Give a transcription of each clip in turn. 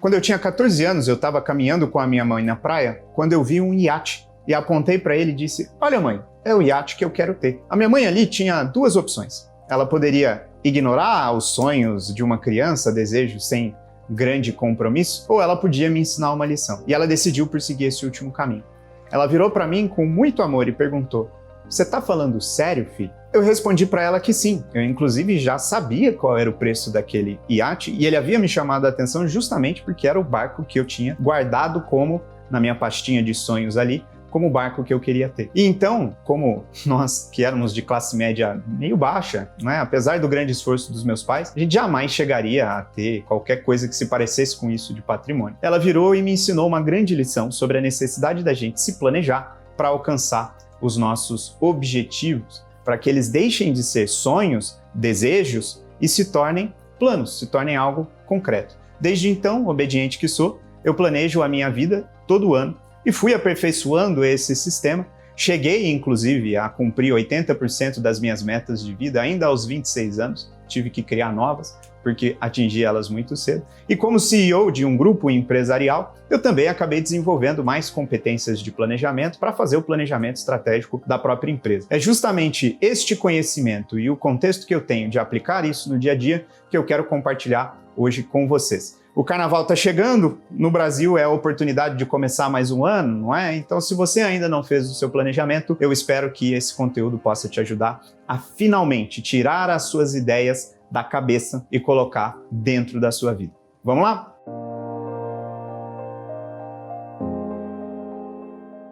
Quando eu tinha 14 anos, eu estava caminhando com a minha mãe na praia, quando eu vi um iate. E apontei para ele e disse: "Olha, mãe, é o iate que eu quero ter." A minha mãe ali tinha duas opções. Ela poderia ignorar os sonhos de uma criança, desejos sem grande compromisso, ou ela podia me ensinar uma lição. E ela decidiu por seguir esse último caminho. Ela virou para mim com muito amor e perguntou: "Você está falando sério, filho?" Eu respondi para ela que sim. Eu, inclusive, já sabia qual era o preço daquele iate e ele havia me chamado a atenção justamente porque era o barco que eu tinha guardado como, na minha pastinha de sonhos ali, como o barco que eu queria ter. E então, como nós que éramos de classe média meio baixa, né, apesar do grande esforço dos meus pais, a gente jamais chegaria a ter qualquer coisa que se parecesse com isso de patrimônio. Ela virou e me ensinou uma grande lição sobre a necessidade da gente se planejar para alcançar os nossos objetivos, para que eles deixem de ser sonhos, desejos e se tornem planos, se tornem algo concreto. Desde então, obediente que sou, eu planejo a minha vida todo ano e fui aperfeiçoando esse sistema. Cheguei, inclusive, a cumprir 80% das minhas metas de vida ainda aos 26 anos. Tive que criar novas, porque atingi elas muito cedo. E como CEO de um grupo empresarial, eu também acabei desenvolvendo mais competências de planejamento para fazer o planejamento estratégico da própria empresa. É justamente este conhecimento e o contexto que eu tenho de aplicar isso no dia a dia que eu quero compartilhar hoje com vocês. O carnaval está chegando, no Brasil é a oportunidade de começar mais um ano, não é? Então, se você ainda não fez o seu planejamento, eu espero que esse conteúdo possa te ajudar a finalmente tirar as suas ideias da cabeça e colocar dentro da sua vida. Vamos lá?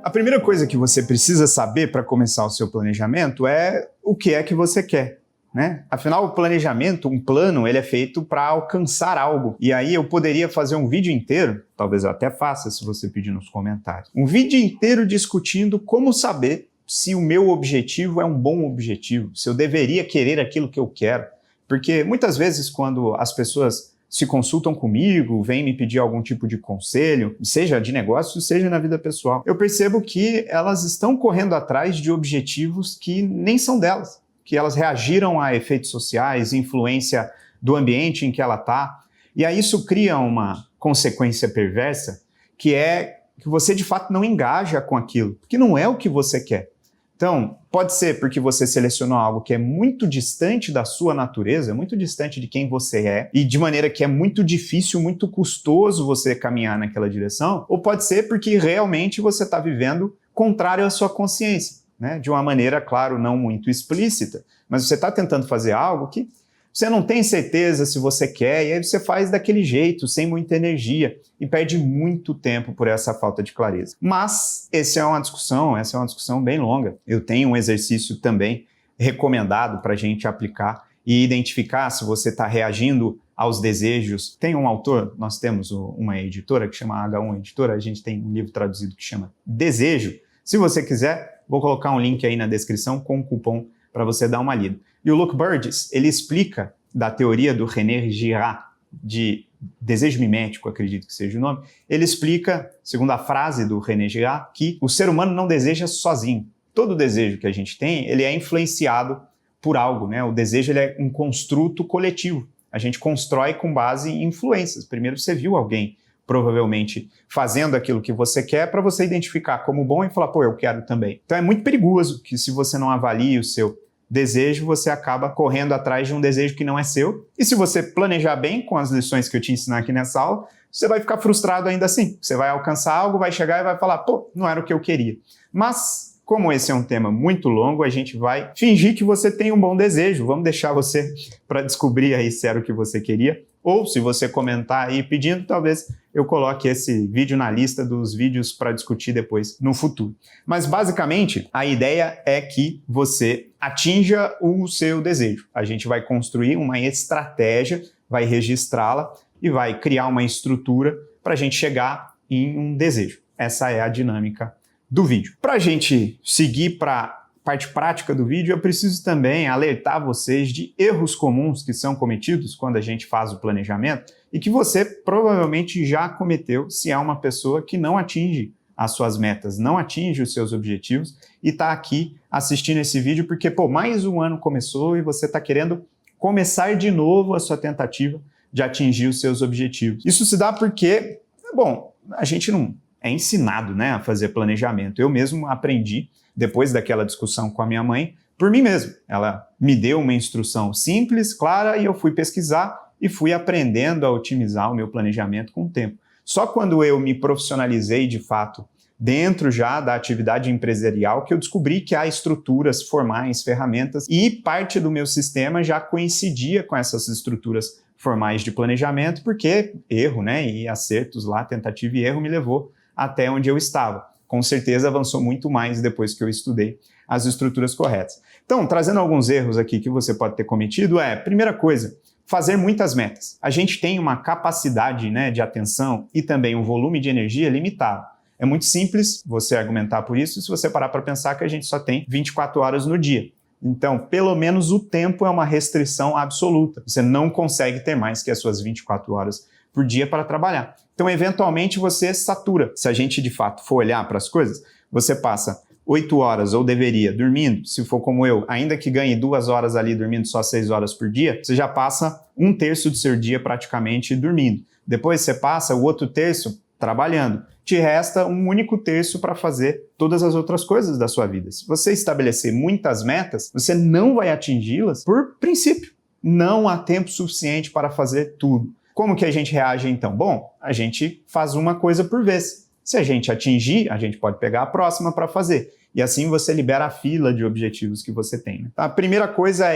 A primeira coisa que você precisa saber para começar o seu planejamento é o que é que você quer, né? Afinal, o planejamento, um plano, ele é feito para alcançar algo. E aí eu poderia fazer um vídeo inteiro, talvez eu até faça se você pedir nos comentários, um vídeo inteiro discutindo como saber se o meu objetivo é um bom objetivo, se eu deveria querer aquilo que eu quero. Porque muitas vezes quando as pessoas se consultam comigo, vêm me pedir algum tipo de conselho, seja de negócio, seja na vida pessoal, eu percebo que elas estão correndo atrás de objetivos que nem são delas, que elas reagiram a efeitos sociais, influência do ambiente em que ela está, e aí isso cria uma consequência perversa, que é que você de fato não engaja com aquilo, porque não é o que você quer. Então, pode ser porque você selecionou algo que é muito distante da sua natureza, muito distante de quem você é, e de maneira que é muito difícil, muito custoso você caminhar naquela direção, ou pode ser porque realmente você está vivendo contrário à sua consciência, né? De uma maneira, claro, não muito explícita, mas você está tentando fazer algo que você não tem certeza se você quer, e aí você faz daquele jeito, sem muita energia, e perde muito tempo por essa falta de clareza. Mas essa é uma discussão bem longa. Eu tenho um exercício também recomendado para a gente aplicar e identificar se você está reagindo aos desejos. Tem um autor, nós temos uma editora que chama H1 Editora, a gente tem um livro traduzido que chama Desejo. Se você quiser, vou colocar um link aí na descrição com um cupom para você dar uma lida. E o Luke Burgess, ele explica da teoria do René Girard, de desejo mimético, acredito que seja o nome, ele explica, segundo a frase do René Girard, que o ser humano não deseja sozinho. Todo desejo que a gente tem, ele é influenciado por algo, né? O desejo ele é um construto coletivo. A gente constrói com base em influências. Primeiro você viu alguém, provavelmente, fazendo aquilo que você quer para você identificar como bom e falar, pô, eu quero também. Então é muito perigoso que se você não avalie o seu desejo, você acaba correndo atrás de um desejo que não é seu. E se você planejar bem com as lições que eu te ensinar aqui nessa aula, você vai ficar frustrado ainda assim. Você vai alcançar algo, vai chegar e vai falar, pô, não era o que eu queria. Mas, como esse é um tema muito longo, a gente vai fingir que você tem um bom desejo. Vamos deixar você para descobrir aí se era o que você queria. Ou, se você comentar aí pedindo, talvez eu coloque esse vídeo na lista dos vídeos para discutir depois no futuro. Mas, basicamente, a ideia é que você atinja o seu desejo. A gente vai construir uma estratégia, vai registrá-la e vai criar uma estrutura para a gente chegar em um desejo. Essa é a dinâmica do vídeo. Para a gente seguir para parte prática do vídeo, eu preciso também alertar vocês de erros comuns que são cometidos quando a gente faz o planejamento e que você provavelmente já cometeu se é uma pessoa que não atinge as suas metas, não atinge os seus objetivos e está aqui assistindo esse vídeo porque, pô, mais um ano começou e você está querendo começar de novo a sua tentativa de atingir os seus objetivos. Isso se dá porque, bom, a gente não é ensinado, né, a fazer planejamento. Eu mesmo aprendi, depois daquela discussão com a minha mãe, por mim mesmo. Ela me deu uma instrução simples, clara, e eu fui pesquisar e fui aprendendo a otimizar o meu planejamento com o tempo. Só quando eu me profissionalizei de fato dentro já da atividade empresarial que eu descobri que há estruturas formais, ferramentas, e parte do meu sistema já coincidia com essas estruturas formais de planejamento, porque erro, né, e acertos lá, tentativa e erro, me levou até onde eu estava. Com certeza avançou muito mais depois que eu estudei as estruturas corretas. Então, trazendo alguns erros aqui que você pode ter cometido primeira coisa, fazer muitas metas. A gente tem uma capacidade, né, de atenção e também um volume de energia limitado. É muito simples você argumentar por isso se você parar para pensar que a gente só tem 24 horas no dia. Então, pelo menos o tempo é uma restrição absoluta. Você não consegue ter mais que as suas 24 horas por dia para trabalhar. Então, eventualmente, você satura. Se a gente, de fato, for olhar para as coisas, você passa 8 horas, ou deveria, dormindo, se for como eu, ainda que ganhe 2 horas ali dormindo só 6 horas por dia, você já passa 1/3 do seu dia praticamente dormindo. Depois você passa o outro terço trabalhando. Te resta um único terço para fazer todas as outras coisas da sua vida. Se você estabelecer muitas metas, você não vai atingi-las por princípio. Não há tempo suficiente para fazer tudo. Como que a gente reage então? Bom, a gente faz uma coisa por vez. Se a gente atingir, a gente pode pegar a próxima para fazer. E assim você libera a fila de objetivos que você tem. Né? A primeira coisa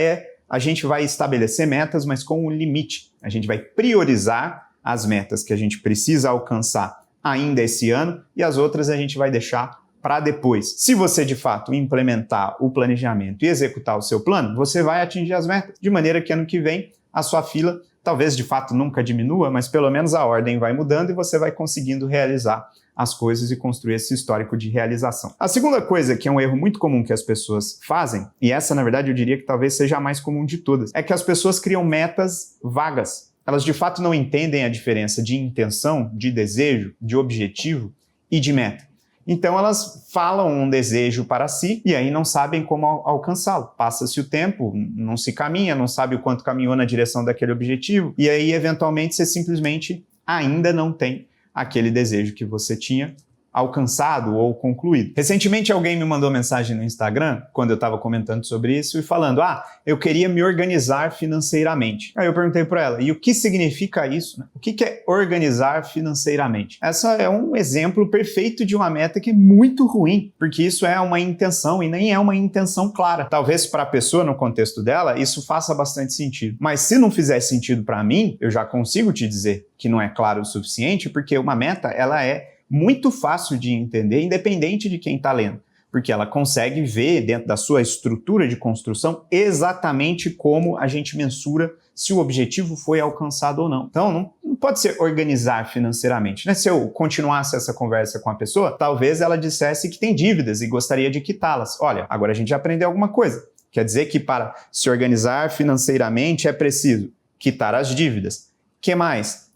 a gente vai estabelecer metas, mas com um limite. A gente vai priorizar as metas que a gente precisa alcançar ainda esse ano e as outras a gente vai deixar para depois. Se você, de fato, implementar o planejamento e executar o seu plano, você vai atingir as metas. De maneira que ano que vem a sua fila talvez de fato nunca diminua, mas pelo menos a ordem vai mudando e você vai conseguindo realizar as coisas e construir esse histórico de realização. A segunda coisa, que é um erro muito comum que as pessoas fazem, e essa na verdade eu diria que talvez seja a mais comum de todas, é que as pessoas criam metas vagas. Elas de fato não entendem a diferença de intenção, de desejo, de objetivo e de meta. Então elas falam um desejo para si e aí não sabem como alcançá-lo. Passa-se o tempo, não se caminha, não sabe o quanto caminhou na direção daquele objetivo e aí eventualmente você simplesmente ainda não tem aquele desejo que você tinha alcançado ou concluído. Recentemente alguém me mandou mensagem no Instagram, quando eu estava comentando sobre isso, e falando, eu queria me organizar financeiramente. Aí eu perguntei para ela, e o que significa isso? Né? O que é organizar financeiramente? Essa é um exemplo perfeito de uma meta que é muito ruim, porque isso é uma intenção e nem é uma intenção clara. Talvez para a pessoa, no contexto dela, isso faça bastante sentido. Mas se não fizer sentido para mim, eu já consigo te dizer que não é claro o suficiente, porque uma meta, ela é muito fácil de entender, independente de quem está lendo, porque ela consegue ver dentro da sua estrutura de construção exatamente como a gente mensura se o objetivo foi alcançado ou não. Então, não pode ser organizar financeiramente, né? Se eu continuasse essa conversa com a pessoa, talvez ela dissesse que tem dívidas e gostaria de quitá-las. Olha, agora a gente já aprendeu alguma coisa. Quer dizer que para se organizar financeiramente é preciso quitar as dívidas. Que mais?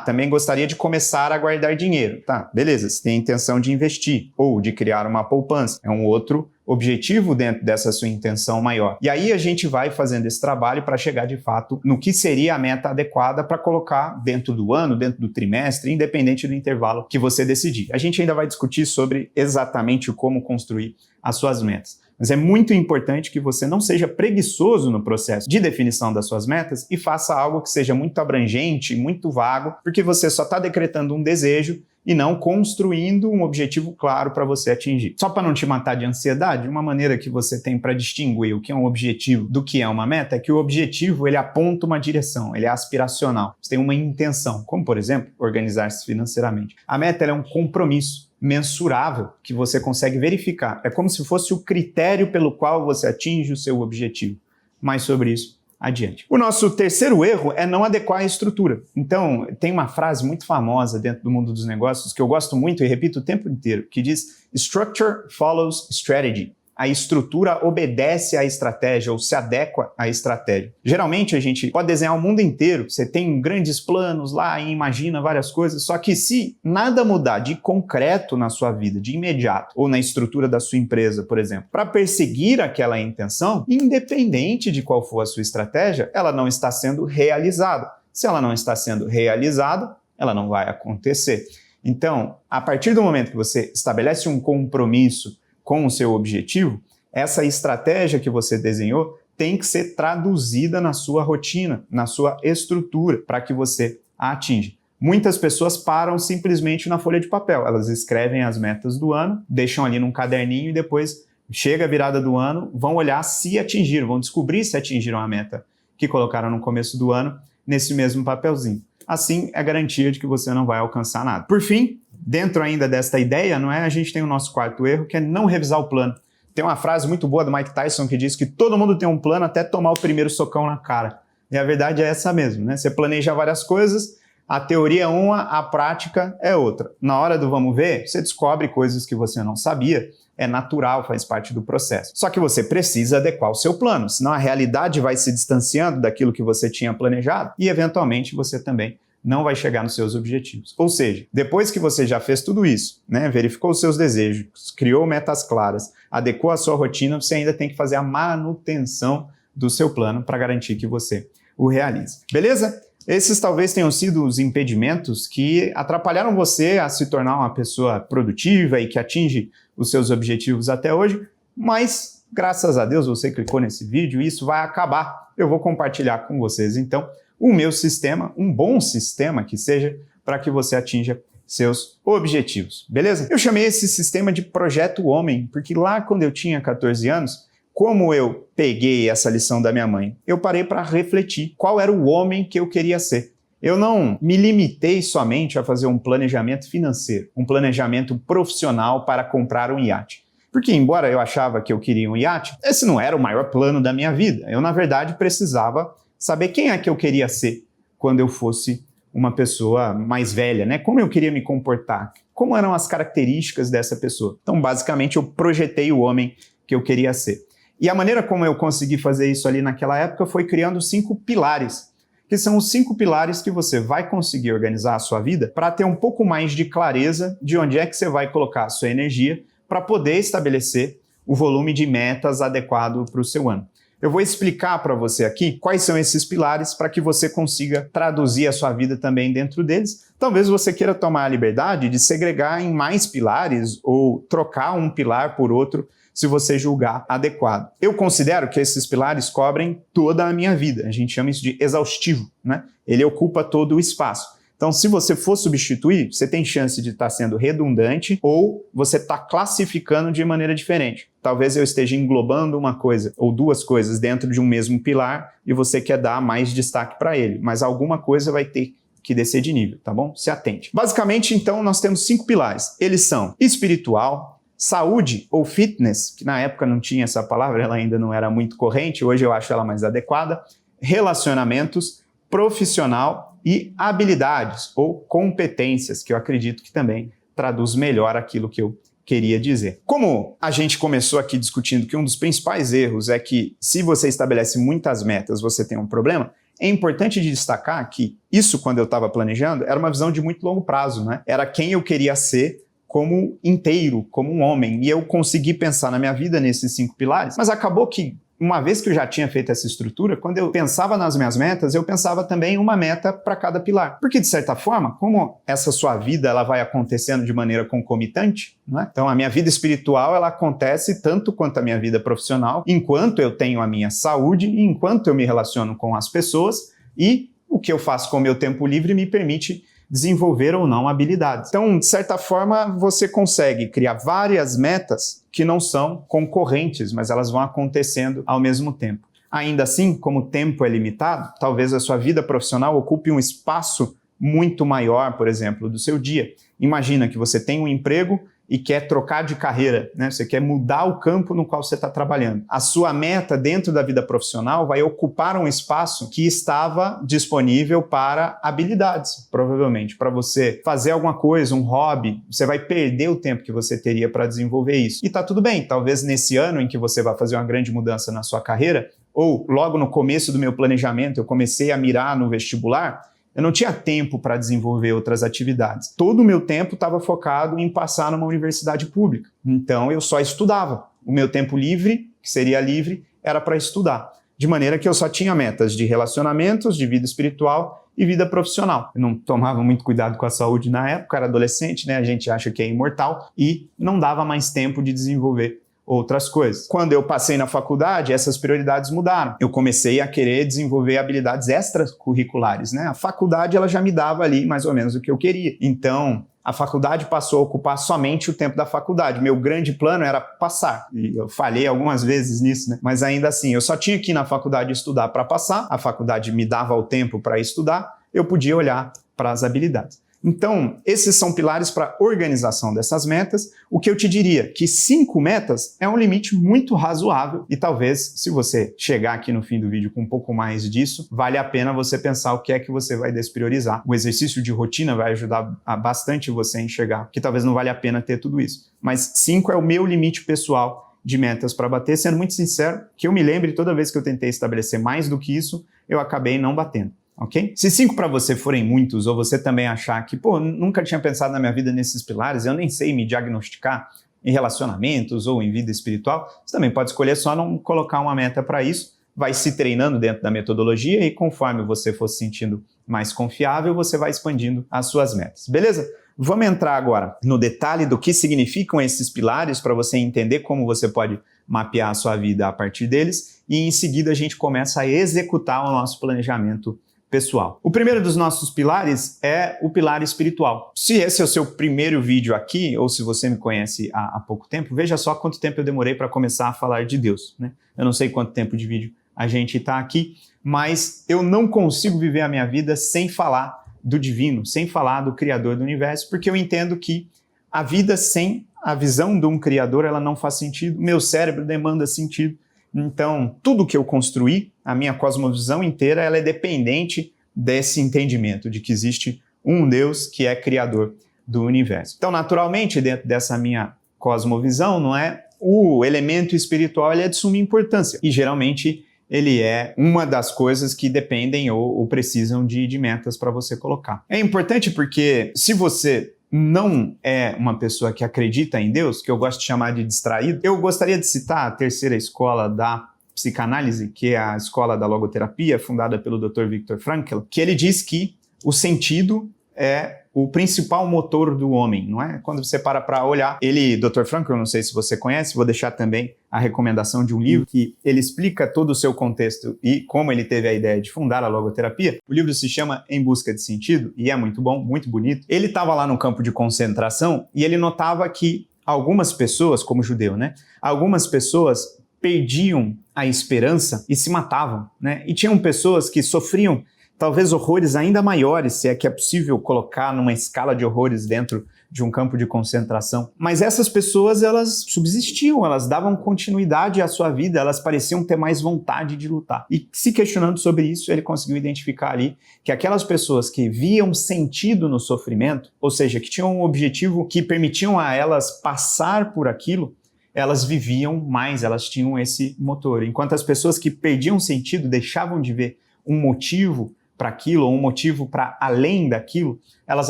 Também gostaria de começar a guardar dinheiro. Tá, beleza, você tem a intenção de investir ou de criar uma poupança. É um outro objetivo dentro dessa sua intenção maior. E aí a gente vai fazendo esse trabalho para chegar de fato no que seria a meta adequada para colocar dentro do ano, dentro do trimestre, independente do intervalo que você decidir. A gente ainda vai discutir sobre exatamente como construir as suas metas. Mas é muito importante que você não seja preguiçoso no processo de definição das suas metas e faça algo que seja muito abrangente, muito vago, porque você só está decretando um desejo e não construindo um objetivo claro para você atingir. Só para não te matar de ansiedade, uma maneira que você tem para distinguir o que é um objetivo do que é uma meta é que o objetivo ele aponta uma direção, ele é aspiracional, você tem uma intenção, como por exemplo, organizar-se financeiramente. A meta ela é um compromisso mensurável que você consegue verificar. É como se fosse o critério pelo qual você atinge o seu objetivo. Mais sobre isso adiante. O nosso terceiro erro é não adequar a estrutura. Então, tem uma frase muito famosa dentro do mundo dos negócios que eu gosto muito e repito o tempo inteiro, que diz "Structure follows strategy". A estrutura obedece à estratégia ou se adequa à estratégia. Geralmente a gente pode desenhar o mundo inteiro, você tem grandes planos lá e imagina várias coisas, só que se nada mudar de concreto na sua vida, de imediato, ou na estrutura da sua empresa, por exemplo, para perseguir aquela intenção, independente de qual for a sua estratégia, ela não está sendo realizada. Se ela não está sendo realizada, ela não vai acontecer. Então, a partir do momento que você estabelece um compromisso com o seu objetivo, essa estratégia que você desenhou tem que ser traduzida na sua rotina, na sua estrutura, para que você a atinja. Muitas pessoas param simplesmente na folha de papel. Elas escrevem as metas do ano, deixam ali num caderninho e depois chega a virada do ano, vão olhar se atingiram, vão descobrir se atingiram a meta que colocaram no começo do ano nesse mesmo papelzinho. Assim, é garantia de que você não vai alcançar nada. Por fim, dentro ainda desta ideia, não é? A gente tem o nosso quarto erro, que é não revisar o plano. Tem uma frase muito boa do Mike Tyson que diz que todo mundo tem um plano até tomar o primeiro socão na cara. E a verdade é essa mesmo, né? Você planeja várias coisas, a teoria é uma, a prática é outra. Na hora do vamos ver, você descobre coisas que você não sabia, é natural, faz parte do processo. Só que você precisa adequar o seu plano, senão a realidade vai se distanciando daquilo que você tinha planejado e, eventualmente, você também não vai chegar nos seus objetivos. Ou seja, depois que você já fez tudo isso, né, verificou os seus desejos, criou metas claras, adequou a sua rotina, você ainda tem que fazer a manutenção do seu plano para garantir que você o realize. Beleza? Esses talvez tenham sido os impedimentos que atrapalharam você a se tornar uma pessoa produtiva e que atinge os seus objetivos até hoje, mas graças a Deus você clicou nesse vídeo e isso vai acabar. Eu vou compartilhar com vocês então o meu sistema, um bom sistema que seja, para que você atinja seus objetivos, beleza? Eu chamei esse sistema de Projeto Homem, porque lá quando eu tinha 14 anos, como eu peguei essa lição da minha mãe, eu parei para refletir qual era o homem que eu queria ser. Eu não me limitei somente a fazer um planejamento financeiro, um planejamento profissional para comprar um iate. Porque, embora eu achava que eu queria um iate, esse não era o maior plano da minha vida. Eu, na verdade, precisava saber quem é que eu queria ser quando eu fosse uma pessoa mais velha, né? Como eu queria me comportar, como eram as características dessa pessoa. Então, basicamente, eu projetei o homem que eu queria ser. E a maneira como eu consegui fazer isso ali naquela época foi criando 5 pilares, que são os 5 pilares que você vai conseguir organizar a sua vida para ter um pouco mais de clareza de onde é que você vai colocar a sua energia para poder estabelecer o volume de metas adequado para o seu ano. Eu vou explicar para você aqui quais são esses pilares para que você consiga traduzir a sua vida também dentro deles. Talvez você queira tomar a liberdade de segregar em mais pilares ou trocar um pilar por outro se você julgar adequado. Eu considero que esses pilares cobrem toda a minha vida. A gente chama isso de exaustivo, né? Ele ocupa todo o espaço. Então, se você for substituir, você tem chance de estar sendo redundante ou você está classificando de maneira diferente. Talvez eu esteja englobando uma coisa ou duas coisas dentro de um mesmo pilar e você quer dar mais destaque para ele, mas alguma coisa vai ter que descer de nível, tá bom? Se atente. Basicamente, então, nós temos 5 pilares. Eles são espiritual, saúde ou fitness, que na época não tinha essa palavra, ela ainda não era muito corrente, hoje eu acho ela mais adequada, relacionamentos, profissional e habilidades ou competências, que eu acredito que também traduz melhor aquilo que eu queria dizer. Como a gente começou aqui discutindo que um dos principais erros é que se você estabelece muitas metas, você tem um problema, é importante destacar que isso, quando eu estava planejando, era uma visão de muito longo prazo, né? Era quem eu queria ser como inteiro, como um homem. E eu consegui pensar na minha vida nesses 5 pilares, mas acabou que, uma vez que eu já tinha feito essa estrutura, quando eu pensava nas minhas metas, eu pensava também uma meta para cada pilar. Porque, de certa forma, como essa sua vida ela vai acontecendo de maneira concomitante, né? Então a minha vida espiritual ela acontece tanto quanto a minha vida profissional, enquanto eu tenho a minha saúde, enquanto eu me relaciono com as pessoas e o que eu faço com o meu tempo livre me permite desenvolver ou não habilidades. Então, de certa forma, você consegue criar várias metas que não são concorrentes, mas elas vão acontecendo ao mesmo tempo. Ainda assim, como o tempo é limitado, talvez a sua vida profissional ocupe um espaço muito maior, por exemplo, do seu dia. Imagina que você tem um emprego e quer trocar de carreira, né? Você quer mudar o campo no qual você está trabalhando. A sua meta dentro da vida profissional vai ocupar um espaço que estava disponível para habilidades, provavelmente. Para você fazer alguma coisa, um hobby, você vai perder o tempo que você teria para desenvolver isso. E tá tudo bem, talvez nesse ano em que você vai fazer uma grande mudança na sua carreira, ou logo no começo do meu planejamento eu comecei a mirar no vestibular, eu não tinha tempo para desenvolver outras atividades. Todo o meu tempo estava focado em passar numa universidade pública. Então, eu só estudava. O meu tempo livre, que seria livre, era para estudar. de maneira que eu só tinha metas de relacionamentos, de vida espiritual e vida profissional. Eu não tomava muito cuidado com a saúde na época, era adolescente, né? A gente acha que é imortal e não dava mais tempo de desenvolver outras coisas. Quando eu passei na faculdade, essas prioridades mudaram. Eu comecei a querer desenvolver habilidades extracurriculares, né? A faculdade, ela já me dava ali mais ou menos o que eu queria. Então, a faculdade passou a ocupar somente o tempo da faculdade. Meu grande plano era passar. E eu falhei algumas vezes nisso, né? Mas ainda assim, eu só tinha que ir na faculdade estudar para passar. A faculdade me dava o tempo para estudar. Eu podia olhar para as habilidades. Então, esses são pilares para a organização dessas metas. O que eu te diria, que 5 metas é um limite muito razoável e talvez, se você chegar aqui no fim do vídeo com um pouco mais disso, vale a pena você pensar o que é que você vai despriorizar. O exercício de rotina vai ajudar bastante você a enxergar que talvez não vale a pena ter tudo isso. Mas 5 é o meu limite pessoal de metas para bater, sendo muito sincero, que eu me lembre toda vez que eu tentei estabelecer mais do que isso, eu acabei não batendo. Ok? Se 5 para você forem muitos, ou você também achar que, nunca tinha pensado na minha vida nesses pilares, eu nem sei me diagnosticar em relacionamentos ou em vida espiritual, você também pode escolher só não colocar uma meta para isso, vai se treinando dentro da metodologia e conforme você for se sentindo mais confiável, você vai expandindo as suas metas. Beleza? Vamos entrar agora no detalhe do que significam esses pilares para você entender como você pode mapear a sua vida a partir deles e em seguida a gente começa a executar o nosso planejamento pessoal. O primeiro dos nossos pilares é o pilar espiritual. Se esse é o seu primeiro vídeo aqui, ou se você me conhece há pouco tempo, veja só quanto tempo eu demorei para começar a falar de Deus, né? Eu não sei quanto tempo de vídeo a gente está aqui, mas eu não consigo viver a minha vida sem falar do divino, sem falar do Criador do universo, porque eu entendo que a vida sem a visão de um Criador, ela não faz sentido, meu cérebro demanda sentido. Então, tudo que eu construí, a minha cosmovisão inteira, ela é dependente desse entendimento de que existe um Deus que é criador do universo. Então, naturalmente, dentro dessa minha cosmovisão, não é? O elemento espiritual ele é de suma importância e, geralmente, ele é uma das coisas que dependem ou precisam de metas para você colocar. É importante porque, se você não é uma pessoa que acredita em Deus, que eu gosto de chamar de distraído, eu gostaria de citar a terceira escola da psicanálise, que é a escola da logoterapia, fundada pelo Dr. Viktor Frankl, que ele diz que o sentido é o principal motor do homem, não é? Quando você para olhar, Dr. Frankl, não sei se você conhece, vou deixar também a recomendação de um livro que ele explica todo o seu contexto e como ele teve a ideia de fundar a logoterapia. O livro se chama Em Busca de Sentido e é muito bom, muito bonito. Ele estava lá no campo de concentração e ele notava que algumas pessoas, como judeu, né? Algumas pessoas perdiam a esperança e se matavam, né? E tinham pessoas que sofriam talvez horrores ainda maiores, se é que é possível colocar numa escala de horrores dentro de um campo de concentração. Mas essas pessoas, elas subsistiam, elas davam continuidade à sua vida, elas pareciam ter mais vontade de lutar. E se questionando sobre isso, ele conseguiu identificar ali que aquelas pessoas que viam sentido no sofrimento, ou seja, que tinham um objetivo que permitiam a elas passar por aquilo, elas viviam mais, elas tinham esse motor. Enquanto as pessoas que perdiam sentido, deixavam de ver um motivo para aquilo, ou um motivo para além daquilo, elas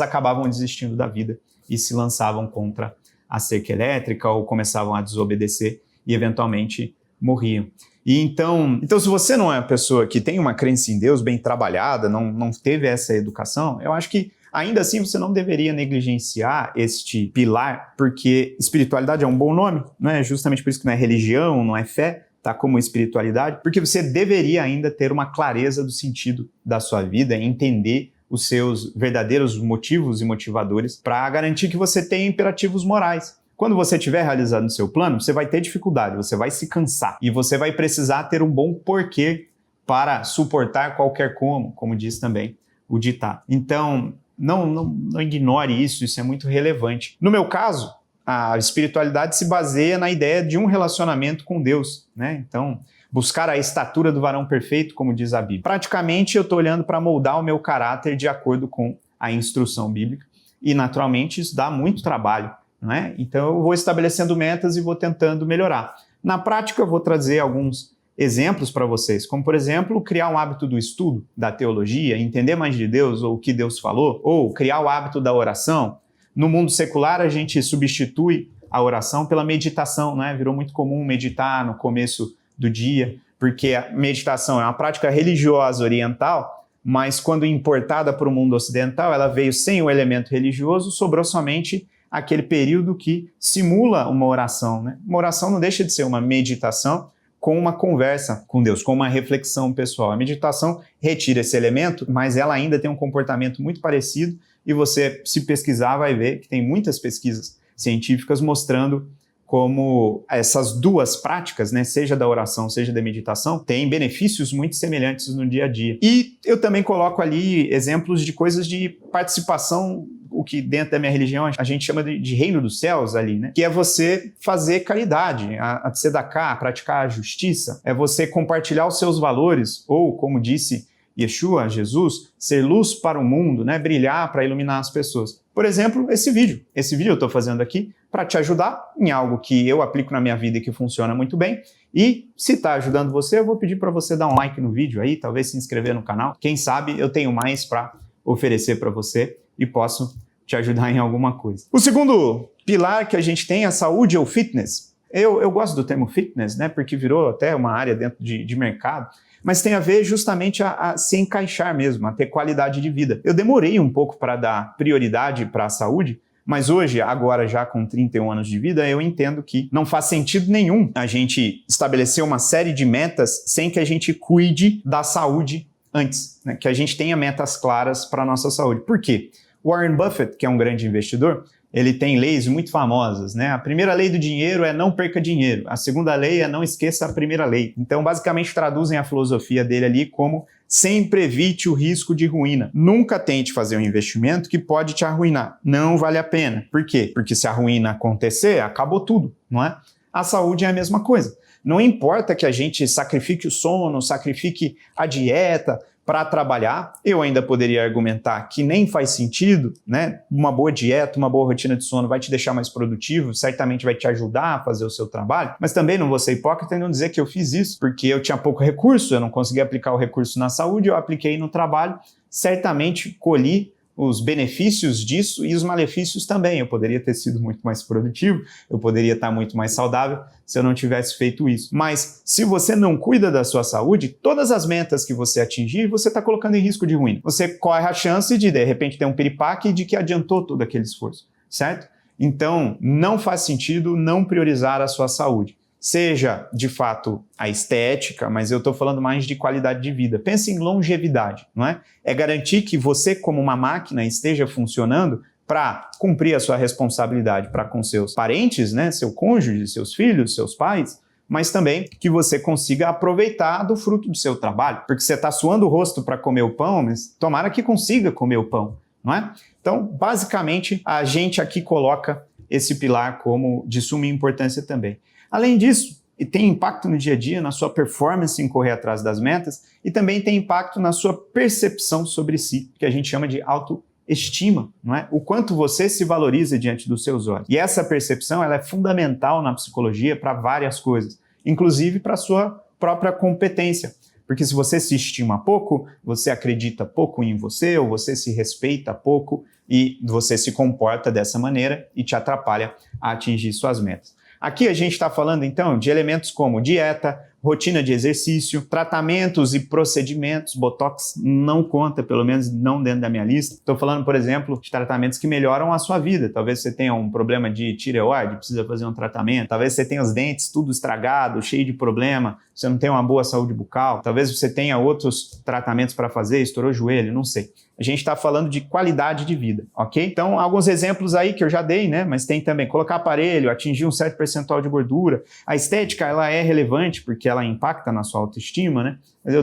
acabavam desistindo da vida e se lançavam contra a cerca elétrica ou começavam a desobedecer e eventualmente morriam. E então, se você não é uma pessoa que tem uma crença em Deus bem trabalhada, não teve essa educação, eu acho que ainda assim você não deveria negligenciar este pilar, porque espiritualidade é um bom nome, não é? Justamente por isso que não é religião, não é fé, tá, como espiritualidade, porque você deveria ainda ter uma clareza do sentido da sua vida, entender os seus verdadeiros motivos e motivadores para garantir que você tenha imperativos morais. Quando você tiver realizado o seu plano, você vai ter dificuldade, você vai se cansar e você vai precisar ter um bom porquê para suportar qualquer como diz também o ditado. Então, não ignore isso, isso é muito relevante. No meu caso, a espiritualidade se baseia na ideia de um relacionamento com Deus, né? Então, buscar a estatura do varão perfeito, como diz a Bíblia. Praticamente, eu estou olhando para moldar o meu caráter de acordo com a instrução bíblica e, naturalmente, isso dá muito trabalho, não é? Então, eu vou estabelecendo metas e vou tentando melhorar. Na prática, eu vou trazer alguns exemplos para vocês, como, por exemplo, criar um hábito do estudo da teologia, entender mais de Deus ou o que Deus falou, ou criar o hábito da oração. No mundo secular, a gente substitui a oração pela meditação, né? Virou muito comum meditar no começo do dia, porque a meditação é uma prática religiosa oriental, mas quando importada para o mundo ocidental, ela veio sem o elemento religioso, sobrou somente aquele período que simula uma oração, né? Uma oração não deixa de ser uma meditação com uma conversa com Deus, com uma reflexão pessoal. A meditação retira esse elemento, mas ela ainda tem um comportamento muito parecido e você, se pesquisar, vai ver que tem muitas pesquisas científicas mostrando como essas duas práticas, né, seja da oração, seja da meditação, têm benefícios muito semelhantes no dia a dia. E eu também coloco ali exemplos de coisas de participação, o que dentro da minha religião a gente chama de reino dos céus ali, né? Que é você fazer caridade, a tzedakah, praticar a justiça, é você compartilhar os seus valores, ou como disse Yeshua, Jesus, ser luz para o mundo, né? Brilhar para iluminar as pessoas. Por exemplo, esse vídeo. Esse vídeo eu estou fazendo aqui para te ajudar em algo que eu aplico na minha vida e que funciona muito bem. E se está ajudando você, eu vou pedir para você dar um like no vídeo aí, talvez se inscrever no canal. Quem sabe eu tenho mais para oferecer para você e posso te ajudar em alguma coisa. O segundo pilar que a gente tem é a saúde ou fitness. Eu gosto do termo fitness, né? Porque virou até uma área dentro de mercado. Mas tem a ver justamente a se encaixar mesmo, a ter qualidade de vida. Eu demorei um pouco para dar prioridade para a saúde, mas hoje, agora já com 31 anos de vida, eu entendo que não faz sentido nenhum a gente estabelecer uma série de metas sem que a gente cuide da saúde antes, né? Que a gente tenha metas claras para a nossa saúde. Por quê? Warren Buffett, que é um grande investidor, ele tem leis muito famosas, né? A primeira lei do dinheiro é não perca dinheiro. A segunda lei é não esqueça a primeira lei. Então, basicamente, traduzem a filosofia dele ali como sempre evite o risco de ruína. Nunca tente fazer um investimento que pode te arruinar. Não vale a pena. Por quê? Porque se a ruína acontecer, acabou tudo, não é? A saúde é a mesma coisa. Não importa que a gente sacrifique o sono, sacrifique a dieta para trabalhar, eu ainda poderia argumentar que nem faz sentido, né? Uma boa dieta, uma boa rotina de sono vai te deixar mais produtivo, certamente vai te ajudar a fazer o seu trabalho, mas também não vou ser hipócrita e não dizer que eu fiz isso, porque eu tinha pouco recurso, eu não conseguia aplicar o recurso na saúde, eu apliquei no trabalho, certamente colhi os benefícios disso e os malefícios também. Eu poderia ter sido muito mais produtivo, eu poderia estar muito mais saudável se eu não tivesse feito isso. Mas se você não cuida da sua saúde, todas as metas que você atingir, você está colocando em risco de ruína. Você corre a chance de repente, ter um piripaque de que adiantou todo aquele esforço, certo? Então, não faz sentido não priorizar a sua saúde. Seja, de fato, a estética, mas eu estou falando mais de qualidade de vida. Pense em longevidade, não é? É garantir que você, como uma máquina, esteja funcionando para cumprir a sua responsabilidade para com seus parentes, né? Seu cônjuge, seus filhos, seus pais, mas também que você consiga aproveitar do fruto do seu trabalho. Porque você está suando o rosto para comer o pão, mas tomara que consiga comer o pão, não é? Então, basicamente, a gente aqui coloca esse pilar como de suma importância também. Além disso, tem impacto no dia a dia, na sua performance em correr atrás das metas e também tem impacto na sua percepção sobre si, que a gente chama de autoestima, não é? O quanto você se valoriza diante dos seus olhos. E essa percepção ela é fundamental na psicologia para várias coisas, inclusive para a sua própria competência. Porque se você se estima pouco, você acredita pouco em você, ou você se respeita pouco e você se comporta dessa maneira e te atrapalha a atingir suas metas. Aqui a gente está falando, então, de elementos como dieta, rotina de exercício, tratamentos e procedimentos. Botox não conta, pelo menos não dentro da minha lista. Estou falando, por exemplo, de tratamentos que melhoram a sua vida. Talvez você tenha um problema de tireoide, precisa fazer um tratamento. Talvez você tenha os dentes tudo estragado, cheio de problema, você não tem uma boa saúde bucal. Talvez você tenha outros tratamentos para fazer, estourou o joelho, não sei. A gente está falando de qualidade de vida, ok? Então, alguns exemplos aí que eu já dei, né? Mas tem também colocar aparelho, atingir um certo percentual de gordura. A estética, ela é relevante porque ela impacta na sua autoestima, né? Mas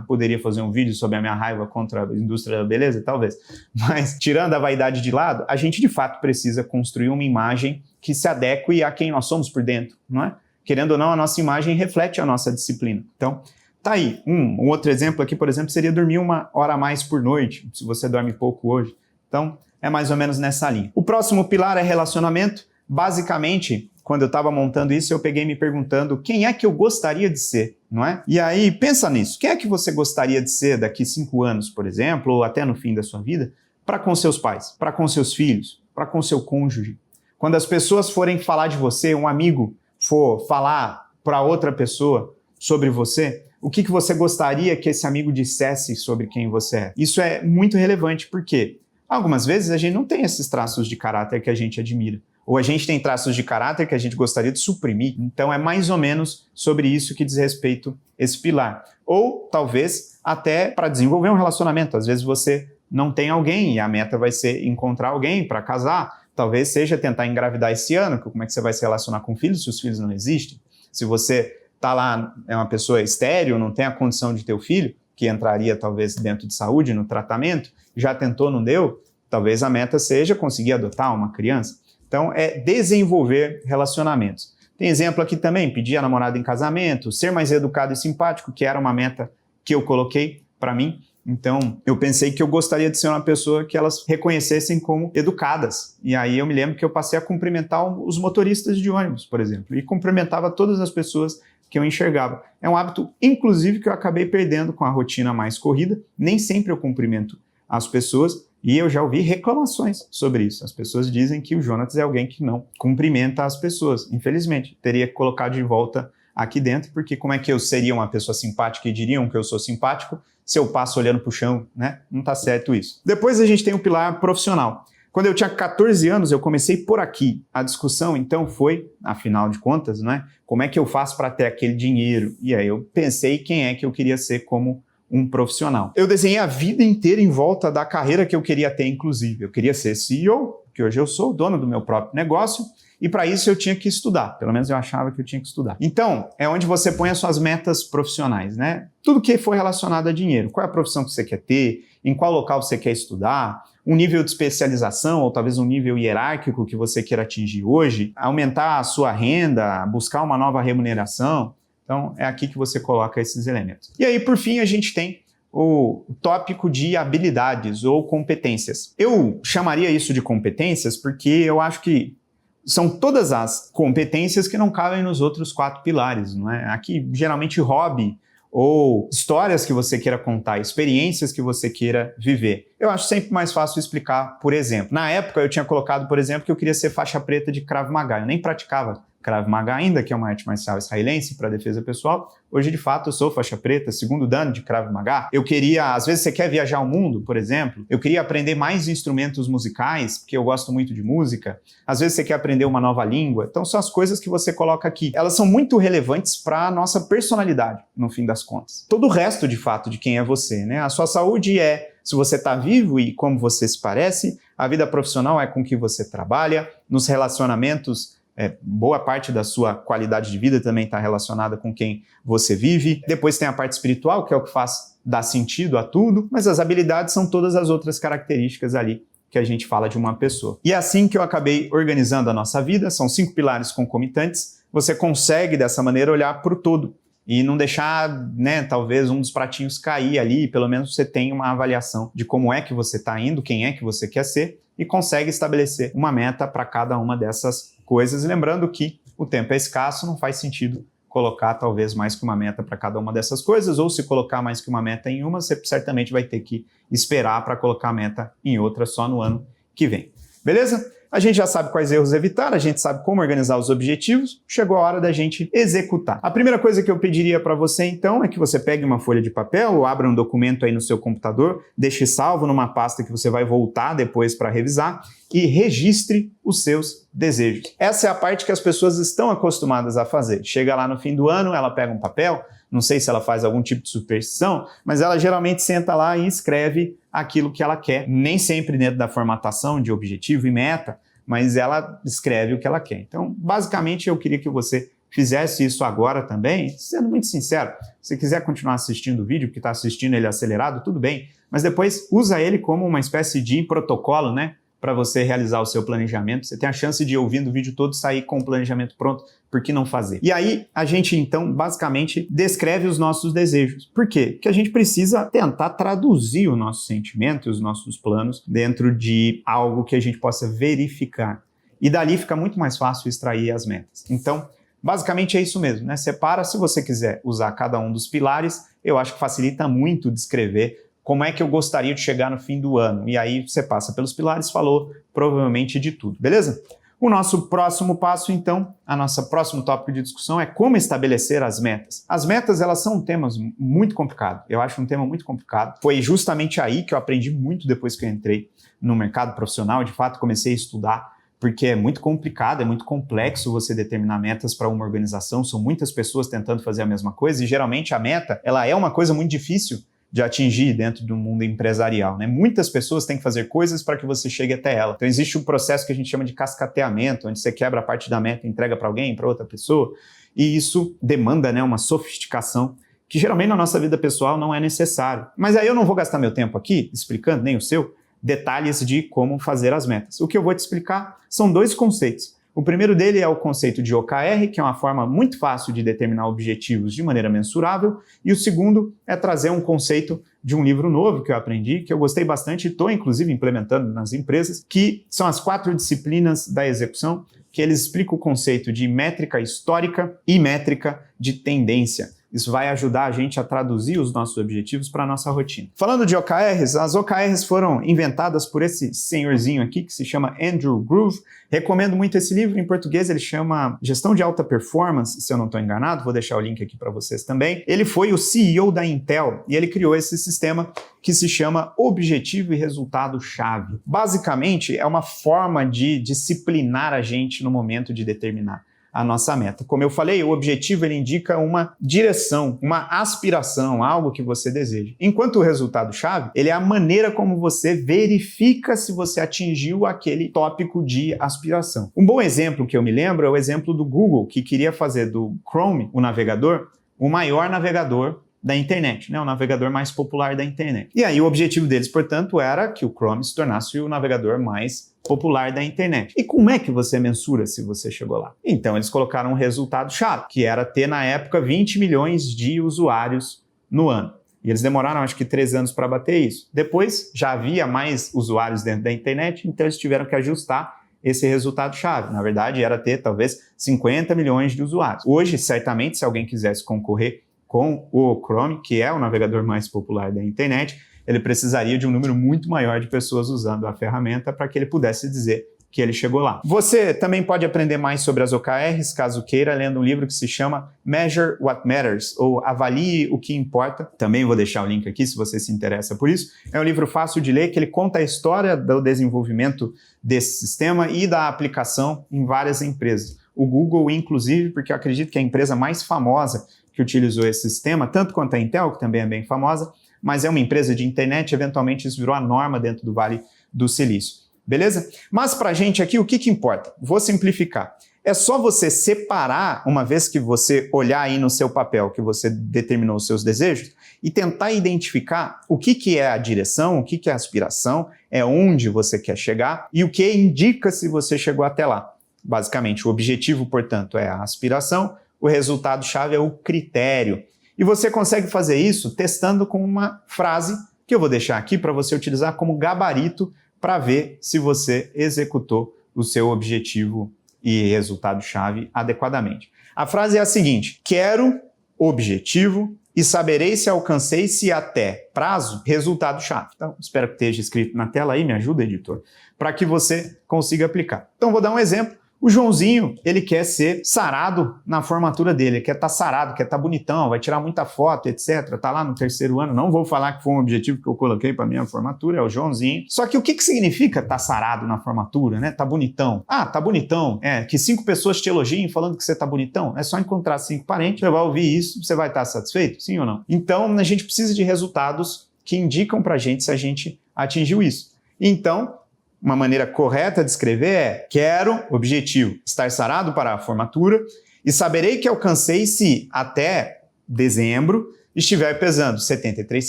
poderia fazer um vídeo sobre a minha raiva contra a indústria da beleza, talvez. Mas, tirando a vaidade de lado, a gente de fato precisa construir uma imagem que se adeque a quem nós somos por dentro, não é? Querendo ou não, a nossa imagem reflete a nossa disciplina. Então, tá aí. Um outro exemplo aqui, por exemplo, seria dormir 1 hora a mais por noite, se você dorme pouco hoje. Então, é mais ou menos nessa linha. O próximo pilar é relacionamento. Basicamente, quando eu estava montando isso, eu peguei me perguntando quem é que eu gostaria de ser, não é? E aí, pensa nisso. Quem é que você gostaria de ser daqui 5 anos, por exemplo, ou até no fim da sua vida, para com seus pais, para com seus filhos, para com seu cônjuge? Quando as pessoas forem falar de você, um amigo for falar para outra pessoa, sobre você? O que você gostaria que esse amigo dissesse sobre quem você é? Isso é muito relevante porque algumas vezes a gente não tem esses traços de caráter que a gente admira. Ou a gente tem traços de caráter que a gente gostaria de suprimir. Então é mais ou menos sobre isso que diz respeito esse pilar. Ou talvez até para desenvolver um relacionamento. Às vezes você não tem alguém e a meta vai ser encontrar alguém para casar. Talvez seja tentar engravidar esse ano, como é que você vai se relacionar com filhos se os filhos não existem? Se você está lá, é uma pessoa estéril, não tem a condição de ter o filho, que entraria talvez dentro de saúde, no tratamento, já tentou, não deu, talvez a meta seja conseguir adotar uma criança. Então, é desenvolver relacionamentos. Tem exemplo aqui também, pedir a namorada em casamento, ser mais educado e simpático, que era uma meta que eu coloquei para mim. Então, eu pensei que eu gostaria de ser uma pessoa que elas reconhecessem como educadas. E aí eu me lembro que eu passei a cumprimentar os motoristas de ônibus, por exemplo, e cumprimentava todas as pessoas que eu enxergava. É um hábito, inclusive, que eu acabei perdendo com a rotina mais corrida. Nem sempre eu cumprimento as pessoas e eu já ouvi reclamações sobre isso. As pessoas dizem que o Jonatas é alguém que não cumprimenta as pessoas. Infelizmente, teria que colocar de volta aqui dentro, porque como é que eu seria uma pessoa simpática e diriam que eu sou simpático se eu passo olhando para o chão, né? Não tá certo isso. Depois a gente tem o pilar profissional. Quando eu tinha 14 anos, eu comecei por aqui. A discussão, então, foi, afinal de contas, né? Como é que eu faço para ter aquele dinheiro? E aí eu pensei quem é que eu queria ser como um profissional. Eu desenhei a vida inteira em volta da carreira que eu queria ter, inclusive. Eu queria ser CEO, que hoje eu sou dono do meu próprio negócio, e para isso eu tinha que estudar. Pelo menos eu achava que eu tinha que estudar. Então, é onde você põe as suas metas profissionais, né? Tudo que for relacionado a dinheiro. Qual é a profissão que você quer ter? Em qual local você quer estudar? Um nível de especialização ou talvez um nível hierárquico que você queira atingir hoje? Aumentar a sua renda? Buscar uma nova remuneração? Então, é aqui que você coloca esses elementos. E aí, por fim, a gente tem o tópico de habilidades ou competências. Eu chamaria isso de competências porque eu acho que são todas as competências que não cabem nos outros 4 pilares, não é? Aqui, geralmente, hobby ou histórias que você queira contar, experiências que você queira viver. Eu acho sempre mais fácil explicar por exemplo. Na época, eu tinha colocado, por exemplo, que eu queria ser faixa preta de Krav Maga. Eu nem praticava Krav Maga ainda, que é uma arte marcial israelense para defesa pessoal. Hoje, de fato, eu sou faixa preta, segundo dan de Krav Maga. Eu queria, às vezes você quer viajar ao mundo, por exemplo, eu queria aprender mais instrumentos musicais, porque eu gosto muito de música. Às vezes você quer aprender uma nova língua. Então, são as coisas que você coloca aqui. Elas são muito relevantes para a nossa personalidade, no fim das contas. Todo o resto, de fato, de quem é você, né? A sua saúde é se você está vivo e como você se parece. A vida profissional é com que você trabalha. Nos relacionamentos, boa parte da sua qualidade de vida também está relacionada com quem você vive. Depois tem a parte espiritual, que é o que faz dar sentido a tudo, mas as habilidades são todas as outras características ali que a gente fala de uma pessoa. E é assim que eu acabei organizando a nossa vida, são 5 pilares concomitantes, você consegue dessa maneira olhar para o todo e não deixar, né, talvez um dos pratinhos cair ali, pelo menos você tem uma avaliação de como é que você está indo, quem é que você quer ser e consegue estabelecer uma meta para cada uma dessas coisas, lembrando que o tempo é escasso, não faz sentido colocar talvez mais que uma meta para cada uma dessas coisas, ou se colocar mais que uma meta em uma, você certamente vai ter que esperar para colocar a meta em outra só no ano que vem. Beleza? A gente já sabe quais erros evitar, a gente sabe como organizar os objetivos, chegou a hora da gente executar. A primeira coisa que eu pediria para você então é que você pegue uma folha de papel ou abra um documento aí no seu computador, deixe salvo numa pasta que você vai voltar depois para revisar e registre os seus desejos. Essa é a parte que as pessoas estão acostumadas a fazer. Chega lá no fim do ano, ela pega um papel, não sei se ela faz algum tipo de superstição, mas ela geralmente senta lá e escreve aquilo que ela quer. Nem sempre dentro da formatação de objetivo e meta, mas ela escreve o que ela quer. Então, basicamente, eu queria que você fizesse isso agora também, sendo muito sincero. Se quiser continuar assistindo o vídeo, porque está assistindo ele acelerado, tudo bem, mas depois usa ele como uma espécie de protocolo, né? Para você realizar o seu planejamento. Você tem a chance de, ouvindo o vídeo todo, sair com o planejamento pronto, por que não fazer? E aí, a gente, então, basicamente, descreve os nossos desejos. Por quê? Porque a gente precisa tentar traduzir o nosso sentimento e os nossos planos dentro de algo que a gente possa verificar. E dali fica muito mais fácil extrair as metas. Então, basicamente é isso mesmo, né? Separa, se você quiser usar cada um dos pilares, eu acho que facilita muito descrever como é que eu gostaria de chegar no fim do ano. E aí você passa pelos pilares, falou provavelmente de tudo, beleza? O nosso próximo passo, então, a nossa próximo tópico de discussão é como estabelecer as metas. As metas, elas são um tema muito complicado. Eu acho um tema muito complicado. Foi justamente aí que eu aprendi muito depois que eu entrei no mercado profissional. De fato, comecei a estudar, porque é muito complicado, é muito complexo você determinar metas para uma organização. São muitas pessoas tentando fazer a mesma coisa e, geralmente, a meta, ela é uma coisa muito difícil de atingir dentro do mundo empresarial, né? Muitas pessoas têm que fazer coisas para que você chegue até ela. Então existe um processo que a gente chama de cascateamento, onde você quebra a parte da meta e entrega para alguém, para outra pessoa, e isso demanda, né, uma sofisticação que geralmente na nossa vida pessoal não é necessário. Mas aí eu não vou gastar meu tempo aqui explicando, nem o seu, detalhes de como fazer as metas. O que eu vou te explicar são dois conceitos. O primeiro dele é o conceito de OKR, que é uma forma muito fácil de determinar objetivos de maneira mensurável, e o segundo é trazer um conceito de um livro novo que eu aprendi, que eu gostei bastante e estou inclusive implementando nas empresas, que são as 4 disciplinas da execução, que eles explicam o conceito de métrica histórica e métrica de tendência. Isso vai ajudar a gente a traduzir os nossos objetivos para a nossa rotina. Falando de OKRs, as OKRs foram inventadas por esse senhorzinho aqui, que se chama Andrew Groove. Recomendo muito esse livro. Em português ele chama Gestão de Alta Performance, se eu não estou enganado. Vou deixar o link aqui para vocês também. Ele foi o CEO da Intel e ele criou esse sistema que se chama Objetivo e Resultado-Chave. Basicamente, é uma forma de disciplinar a gente no momento de determinar a nossa meta. Como eu falei, o objetivo ele indica uma direção, uma aspiração, algo que você deseja. Enquanto o resultado-chave, ele é a maneira como você verifica se você atingiu aquele tópico de aspiração. Um bom exemplo que eu me lembro é o exemplo do Google, que queria fazer do Chrome, o navegador, o maior navegador da internet, né? O navegador mais popular da internet. E aí o objetivo deles, portanto, era que o Chrome se tornasse o navegador mais popular da internet. E como é que você mensura se você chegou lá? Então eles colocaram um resultado-chave, que era ter na época 20 milhões de usuários no ano. E eles demoraram acho que 3 anos para bater isso. Depois já havia mais usuários dentro da internet, então eles tiveram que ajustar esse resultado-chave. Na verdade era ter talvez 50 milhões de usuários. Hoje, certamente, se alguém quisesse concorrer com o Chrome, que é o navegador mais popular da internet, ele precisaria de um número muito maior de pessoas usando a ferramenta para que ele pudesse dizer que ele chegou lá. Você também pode aprender mais sobre as OKRs, caso queira, lendo um livro que se chama Measure What Matters, ou Avalie o que Importa. Também vou deixar o link aqui se você se interessa por isso. É um livro fácil de ler, que ele conta a história do desenvolvimento desse sistema e da aplicação em várias empresas. O Google, inclusive, porque eu acredito que é a empresa mais famosa que utilizou esse sistema, tanto quanto a Intel, que também é bem famosa, mas é uma empresa de internet, eventualmente isso virou a norma dentro do Vale do Silício. Beleza? Mas pra gente aqui, o que importa? Vou simplificar. É só você separar, uma vez que você olhar aí no seu papel, que você determinou os seus desejos, e tentar identificar o que é a direção, o que é a aspiração, é onde você quer chegar e o que indica se você chegou até lá. Basicamente, o objetivo, portanto, é a aspiração, o resultado-chave é o critério. E você consegue fazer isso testando com uma frase que eu vou deixar aqui para você utilizar como gabarito para ver se você executou o seu objetivo e resultado-chave adequadamente. A frase é a seguinte: quero, objetivo, e saberei se alcancei, se até prazo, resultado-chave. Então, espero que esteja escrito na tela aí, me ajuda, editor, para que você consiga aplicar. Então, vou dar um exemplo. O Joãozinho, ele quer ser sarado na formatura dele, ele quer estar sarado, quer estar bonitão, vai tirar muita foto, etc. Tá lá no 3º ano, não vou falar que foi um objetivo que eu coloquei para minha formatura, é o Joãozinho. Só que o que significa estar sarado na formatura, né? Tá bonitão. Ah, tá bonitão. É, que 5 pessoas te elogiem falando que você tá bonitão. É só encontrar 5 parentes, você vai ouvir isso, você vai estar satisfeito? Sim ou não? Então, a gente precisa de resultados que indicam pra gente se a gente atingiu isso. Então, uma maneira correta de escrever é: quero, objetivo, estar sarado para a formatura e saberei que alcancei se até dezembro estiver pesando 73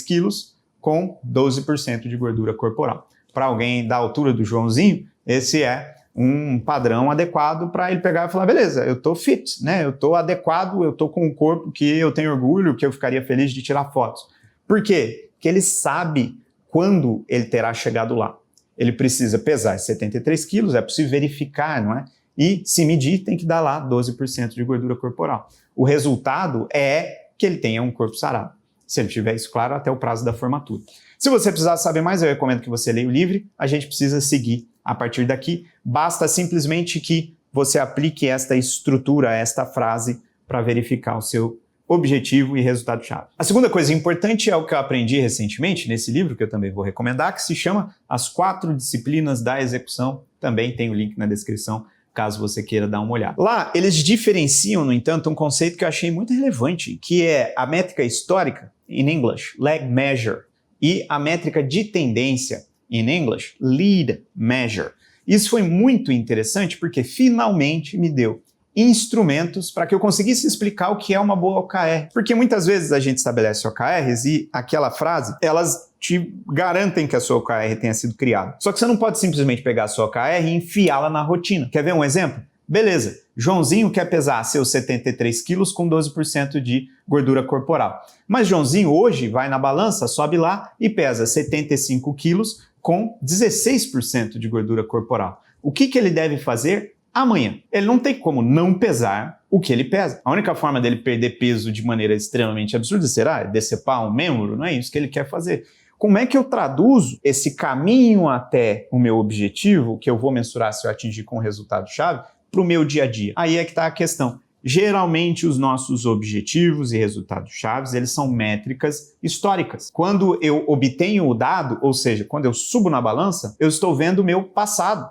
quilos com 12% de gordura corporal. Para alguém da altura do Joãozinho, esse é um padrão adequado para ele pegar e falar: beleza, eu tô fit, né? Eu tô adequado, eu tô com um corpo que eu tenho orgulho, que eu ficaria feliz de tirar fotos. Por quê? Porque ele sabe quando ele terá chegado lá. Ele precisa pesar 73 quilos, é possível verificar, não é? E se medir, tem que dar lá 12% de gordura corporal. O resultado é que ele tenha um corpo sarado. Se ele tiver isso claro, até o prazo da formatura. Se você precisar saber mais, eu recomendo que você leia o livro. A gente precisa seguir A partir daqui, basta simplesmente que você aplique esta estrutura, esta frase, para verificar o seu objetivo e resultado-chave. A segunda coisa importante é o que eu aprendi recentemente nesse livro, que eu também vou recomendar, que se chama As 4 Disciplinas da Execução. Também tem o link na descrição, caso você queira dar uma olhada. Lá, eles diferenciam, no entanto, um conceito que eu achei muito relevante, que é a métrica histórica, in English, lag measure, e a métrica de tendência, in English, lead measure. Isso foi muito interessante porque finalmente me deu instrumentos para que eu conseguisse explicar o que é uma boa OKR. Porque muitas vezes a gente estabelece OKRs e aquela frase, elas te garantem que a sua OKR tenha sido criada. Só que você não pode simplesmente pegar a sua OKR e enfiá-la na rotina. Quer ver um exemplo? Beleza, Joãozinho quer pesar seus 73 quilos com 12% de gordura corporal. Mas Joãozinho hoje vai na balança, sobe lá e pesa 75 quilos com 16% de gordura corporal. O que ele deve fazer amanhã? Ele não tem como não pesar o que ele pesa. A única forma dele perder peso de maneira extremamente absurda será decepar um membro, não é isso que ele quer fazer. Como é que eu traduzo esse caminho até o meu objetivo, que eu vou mensurar se eu atingir com o resultado-chave, para o meu dia a dia? Aí é que está a questão. Geralmente os nossos objetivos e resultados-chave, eles são métricas históricas. Quando eu obtenho o dado, ou seja, quando eu subo na balança, eu estou vendo o meu passado.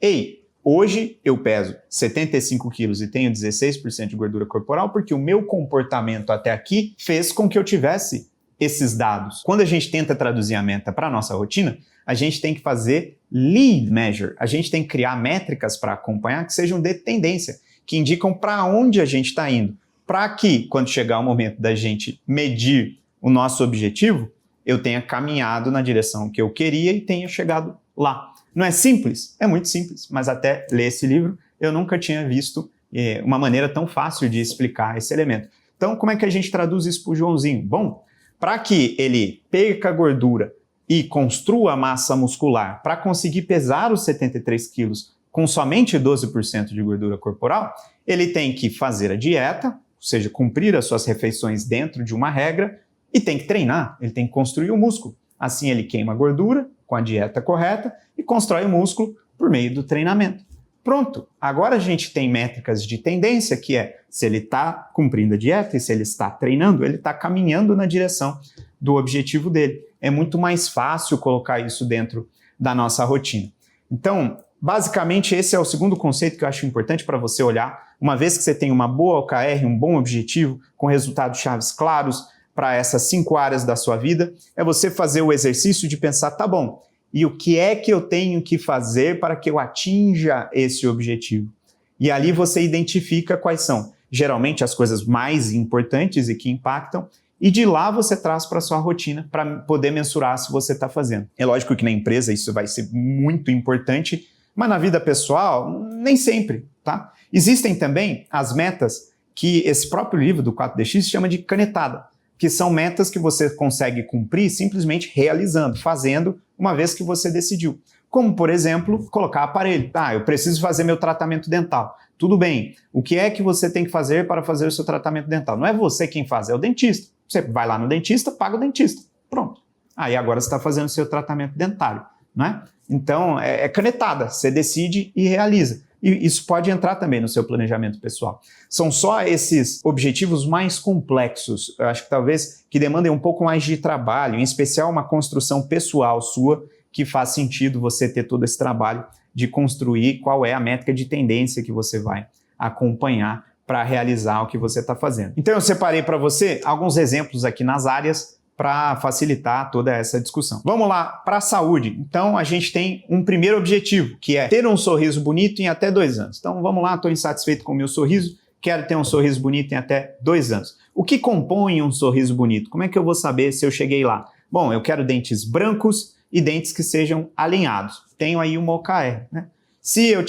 Ei, hoje eu peso 75 quilos e tenho 16% de gordura corporal porque o meu comportamento até aqui fez com que eu tivesse esses dados. Quando a gente tenta traduzir a meta para a nossa rotina, a gente tem que fazer lead measure. A gente tem que criar métricas para acompanhar que sejam de tendência, que indicam para onde a gente está indo. Para que, quando chegar o momento da gente medir o nosso objetivo, eu tenha caminhado na direção que eu queria e tenha chegado lá. Não é simples? É muito simples, mas até ler esse livro eu nunca tinha visto uma maneira tão fácil de explicar esse elemento. Então, como é que a gente traduz isso para o Joãozinho? Bom, para que ele perca gordura e construa massa muscular para conseguir pesar os 73 quilos com somente 12% de gordura corporal, ele tem que fazer a dieta, ou seja, cumprir as suas refeições dentro de uma regra, e tem que treinar, ele tem que construir o músculo. Assim ele queima a gordura com a dieta correta e constrói o músculo por meio do treinamento. Pronto, agora a gente tem métricas de tendência, que é se ele está cumprindo a dieta e se ele está treinando, ele está caminhando na direção do objetivo dele. É muito mais fácil colocar isso dentro da nossa rotina. Então, basicamente, esse é o segundo conceito que eu acho importante para você olhar. Uma vez que você tem uma boa OKR, um bom objetivo, com resultados-chave claros para essas 5 áreas da sua vida, é você fazer o exercício de pensar, tá bom, e o que é que eu tenho que fazer para que eu atinja esse objetivo? E ali você identifica quais são, geralmente, as coisas mais importantes e que impactam, e de lá você traz para a sua rotina para poder mensurar se você está fazendo. É lógico que na empresa isso vai ser muito importante, mas na vida pessoal, nem sempre, tá? Existem também as metas que esse próprio livro do 4DX chama de canetada, que são metas que você consegue cumprir simplesmente realizando, fazendo, uma vez que você decidiu. Como, por exemplo, colocar aparelho. Eu preciso fazer meu tratamento dental. Tudo bem, o que é que você tem que fazer para fazer o seu tratamento dental? Não é você quem faz, é o dentista. Você vai lá no dentista, paga o dentista. Pronto. Aí agora você está fazendo o seu tratamento dentário, não é? Então, é canetada, você decide e realiza. E isso pode entrar também no seu planejamento pessoal. São só esses objetivos mais complexos, eu acho que talvez que demandem um pouco mais de trabalho, em especial uma construção pessoal sua, que faz sentido você ter todo esse trabalho de construir qual é a métrica de tendência que você vai acompanhar para realizar o que você está fazendo. Então eu separei para você alguns exemplos aqui nas áreas para facilitar toda essa discussão. Vamos lá para a saúde. Então a gente tem um primeiro objetivo, que é ter um sorriso bonito em até 2 anos. Então vamos lá, estou insatisfeito com o meu sorriso, quero ter um sorriso bonito em até 2 anos. O que compõe um sorriso bonito? Como é que eu vou saber se eu cheguei lá? Bom, eu quero dentes brancos e dentes que sejam alinhados. Tenho aí uma OKR, né? Se eu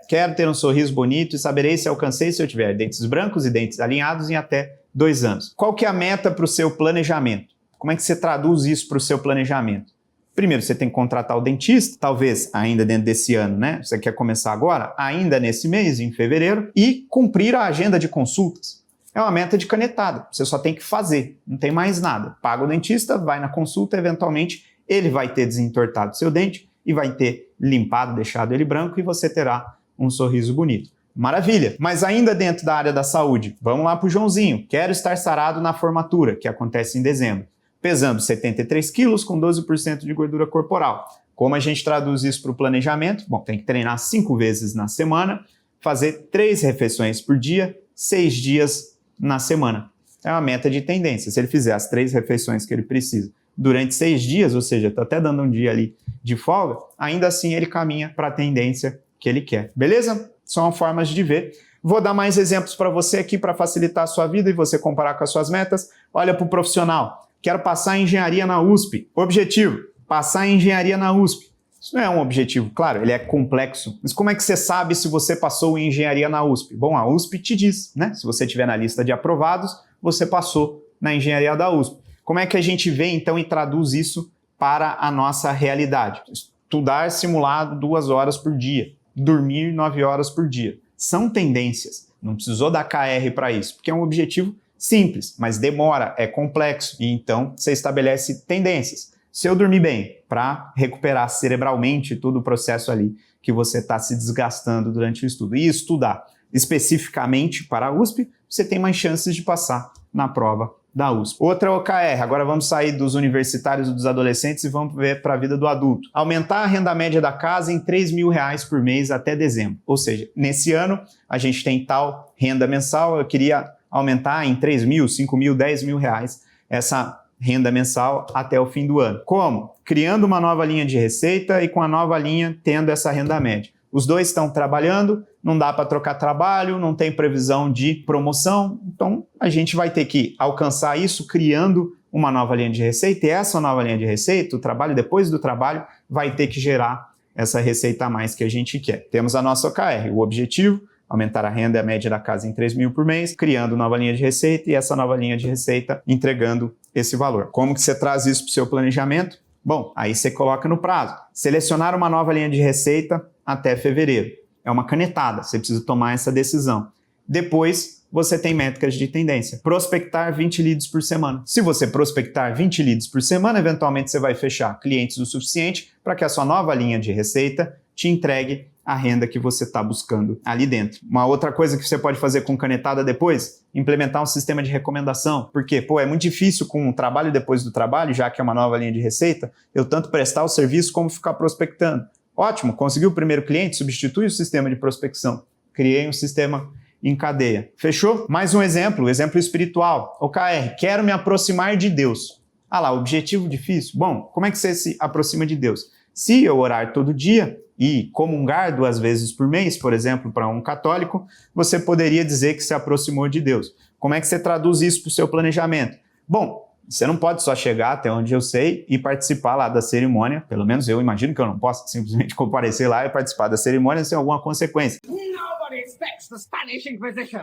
quero ter um sorriso bonito e saberei se alcancei se eu tiver dentes brancos e dentes alinhados em até 2 anos. Qual que é a meta para o seu planejamento? Como é que você traduz isso para o seu planejamento? Primeiro, você tem que contratar o dentista, talvez ainda dentro desse ano, né? Você quer começar agora, ainda nesse mês, em fevereiro, e cumprir a agenda de consultas. É uma meta de canetada, você só tem que fazer, não tem mais nada. Paga o dentista, vai na consulta, eventualmente ele vai ter desentortado seu dente e vai ter limpado, deixado ele branco e você terá um sorriso bonito. Maravilha! Mas ainda dentro da área da saúde, vamos lá para o Joãozinho. Quero estar sarado na formatura, que acontece em dezembro. Pesando 73 quilos com 12% de gordura corporal. Como a gente traduz isso para o planejamento? Bom, tem que treinar 5 vezes na semana, fazer 3 refeições por dia, 6 dias na semana. É uma meta de tendência. Se ele fizer as 3 refeições que ele precisa durante 6 dias, ou seja, está até dando um dia ali de folga, ainda assim ele caminha para a tendência que ele quer. Beleza? São formas de ver. Vou dar mais exemplos para você aqui para facilitar a sua vida e você comparar com as suas metas. Olha para o profissional. Quero passar em engenharia na USP. Objetivo: passar em engenharia na USP. Isso não é um objetivo, claro, ele é complexo. Mas como é que você sabe se você passou em engenharia na USP? Bom, a USP te diz, né? Se você estiver na lista de aprovados, você passou na engenharia da USP. Como é que a gente vê, então, e traduz isso para a nossa realidade? Estudar simulado 2 horas por dia, dormir 9 horas por dia. São tendências. Não precisou dar KR para isso, porque é um objetivo simples, mas demora, é complexo. E então, você estabelece tendências. Se eu dormir bem, para recuperar cerebralmente todo o processo ali que você está se desgastando durante o estudo, e estudar especificamente para a USP, você tem mais chances de passar na prova da USP. Outra OKR, agora vamos sair dos universitários e dos adolescentes e vamos ver para a vida do adulto. Aumentar a renda média da casa em R$3.000 por mês até dezembro. Ou seja, nesse ano a gente tem tal renda mensal, eu queria aumentar em R$3.000, R$5.000, R$10.000 essa renda mensal até o fim do ano. Como? Criando uma nova linha de receita e com a nova linha tendo essa renda média. Os dois estão trabalhando, não dá para trocar trabalho, não tem previsão de promoção, então a gente vai ter que alcançar isso criando uma nova linha de receita, e essa nova linha de receita, o trabalho depois do trabalho, vai ter que gerar essa receita a mais que a gente quer. Temos a nossa OKR, o objetivo: aumentar a renda média da casa em R$3.000 por mês, criando nova linha de receita e essa nova linha de receita entregando esse valor. Como que você traz isso para o seu planejamento? Bom, aí você coloca no prazo. Selecionar uma nova linha de receita até fevereiro. É uma canetada, você precisa tomar essa decisão. Depois, você tem métricas de tendência. Prospectar 20 leads por semana. Se você prospectar 20 leads por semana, eventualmente você vai fechar clientes o suficiente para que a sua nova linha de receita te entregue a renda que você está buscando ali dentro. Uma outra coisa que você pode fazer com canetada depois, implementar um sistema de recomendação. Porque, é muito difícil com o trabalho depois do trabalho, já que é uma nova linha de receita, eu tanto prestar o serviço como ficar prospectando. Ótimo, conseguiu o primeiro cliente, substitui o sistema de prospecção. Criei um sistema em cadeia. Fechou? Mais um exemplo espiritual. OKR, quero me aproximar de Deus. Ah lá, objetivo difícil. Bom, como é que você se aproxima de Deus? Se eu orar todo dia e comungar 2 vezes por mês, por exemplo, para um católico, você poderia dizer que se aproximou de Deus. Como é que você traduz isso para o seu planejamento? Bom, você não pode só chegar até onde eu sei e participar lá da cerimônia, pelo menos eu imagino que eu não posso simplesmente comparecer lá e participar da cerimônia sem alguma consequência. Nobody expects the Spanish Inquisition.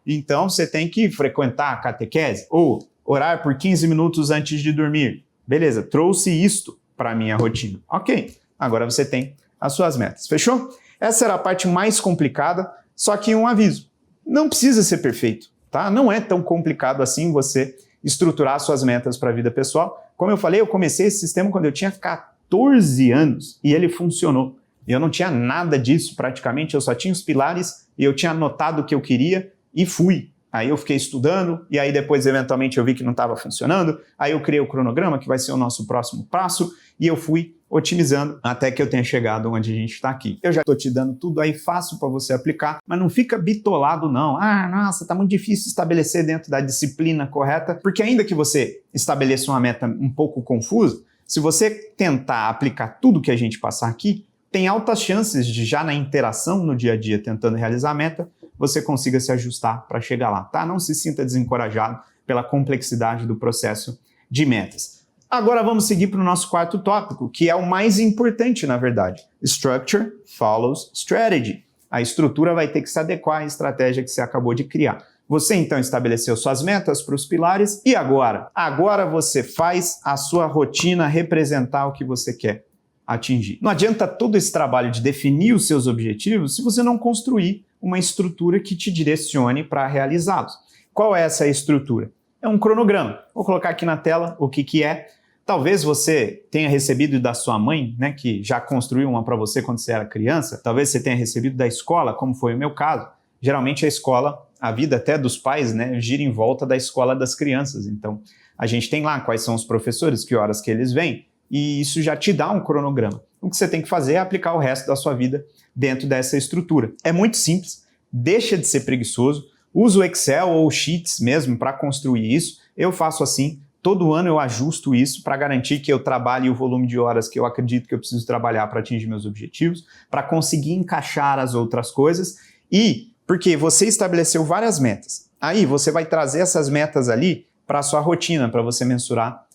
Então você tem que frequentar a catequese ou orar por 15 minutos antes de dormir. Beleza, trouxe isto para a minha rotina. Ok, agora você tem as suas metas. Fechou? Essa era a parte mais complicada, só que um aviso. Não precisa ser perfeito, tá? Não é tão complicado assim você estruturar suas metas para a vida pessoal. Como eu falei, eu comecei esse sistema quando eu tinha 14 anos e ele funcionou. Eu não tinha nada disso praticamente, eu só tinha os pilares e eu tinha anotado o que eu queria e fui. Aí eu fiquei estudando e aí depois eventualmente eu vi que não estava funcionando, aí eu criei o cronograma que vai ser o nosso próximo passo e eu fui otimizando até que eu tenha chegado onde a gente está aqui. Eu já estou te dando tudo aí fácil para você aplicar, mas não fica bitolado não. Ah, nossa, tá muito difícil estabelecer dentro da disciplina correta, porque ainda que você estabeleça uma meta um pouco confusa, se você tentar aplicar tudo que a gente passar aqui, tem altas chances de já na interação no dia a dia tentando realizar a meta, você consiga se ajustar para chegar lá, tá? Não se sinta desencorajado pela complexidade do processo de metas. Agora vamos seguir para o nosso 4º tópico, que é o mais importante, na verdade. Structure follows strategy. A estrutura vai ter que se adequar à estratégia que você acabou de criar. Você então estabeleceu suas metas para os pilares e agora? Agora você faz a sua rotina representar o que você quer atingir. Não adianta todo esse trabalho de definir os seus objetivos se você não construir uma estrutura que te direcione para realizá-los. Qual é essa estrutura? É um cronograma. Vou colocar aqui na tela o que é. Talvez você tenha recebido da sua mãe, né, que já construiu uma para você quando você era criança. Talvez você tenha recebido da escola, como foi o meu caso. Geralmente a escola, a vida até dos pais, né, gira em volta da escola das crianças. Então, a gente tem lá quais são os professores, que horas que eles vêm, e isso já te dá um cronograma. O que você tem que fazer é aplicar o resto da sua vida dentro dessa estrutura. É muito simples, deixa de ser preguiçoso, usa o Excel ou o Sheets mesmo para construir isso. Eu faço assim, todo ano eu ajusto isso para garantir que eu trabalhe o volume de horas que eu acredito que eu preciso trabalhar para atingir meus objetivos, para conseguir encaixar as outras coisas e porque você estabeleceu várias metas. Aí você vai trazer essas metas ali para a sua rotina, para você mensurar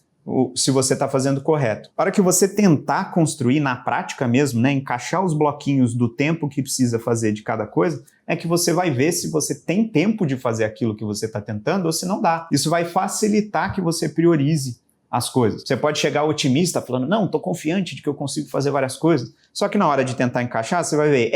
se você está fazendo correto. A hora que você tentar construir na prática mesmo, né, encaixar os bloquinhos do tempo que precisa fazer de cada coisa, é que você vai ver se você tem tempo de fazer aquilo que você está tentando ou se não dá. Isso vai facilitar que você priorize as coisas. Você pode chegar otimista falando, não, estou confiante de que eu consigo fazer várias coisas, só que na hora de tentar encaixar, você vai ver,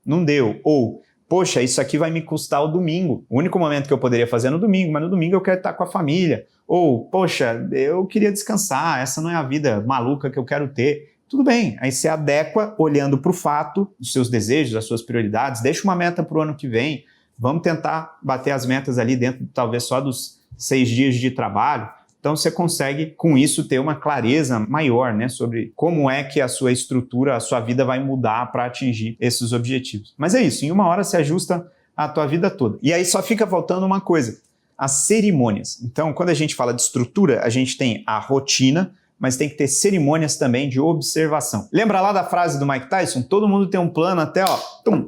não deu, ou poxa, isso aqui vai me custar o domingo. O único momento que eu poderia fazer é no domingo, mas no domingo eu quero estar com a família. Ou, poxa, eu queria descansar, essa não é a vida maluca que eu quero ter. Tudo bem, aí você adequa olhando para o fato, os seus desejos, as suas prioridades, deixa uma meta para o ano que vem, vamos tentar bater as metas ali dentro talvez só dos 6 dias de trabalho. Então você consegue, com isso, ter uma clareza maior, né, sobre como é que a sua estrutura, a sua vida vai mudar para atingir esses objetivos. Mas é isso, em uma hora se ajusta a tua vida toda. E aí só fica faltando uma coisa, as cerimônias. Então, quando a gente fala de estrutura, a gente tem a rotina, mas tem que ter cerimônias também de observação. Lembra lá da frase do Mike Tyson? Todo mundo tem um plano até,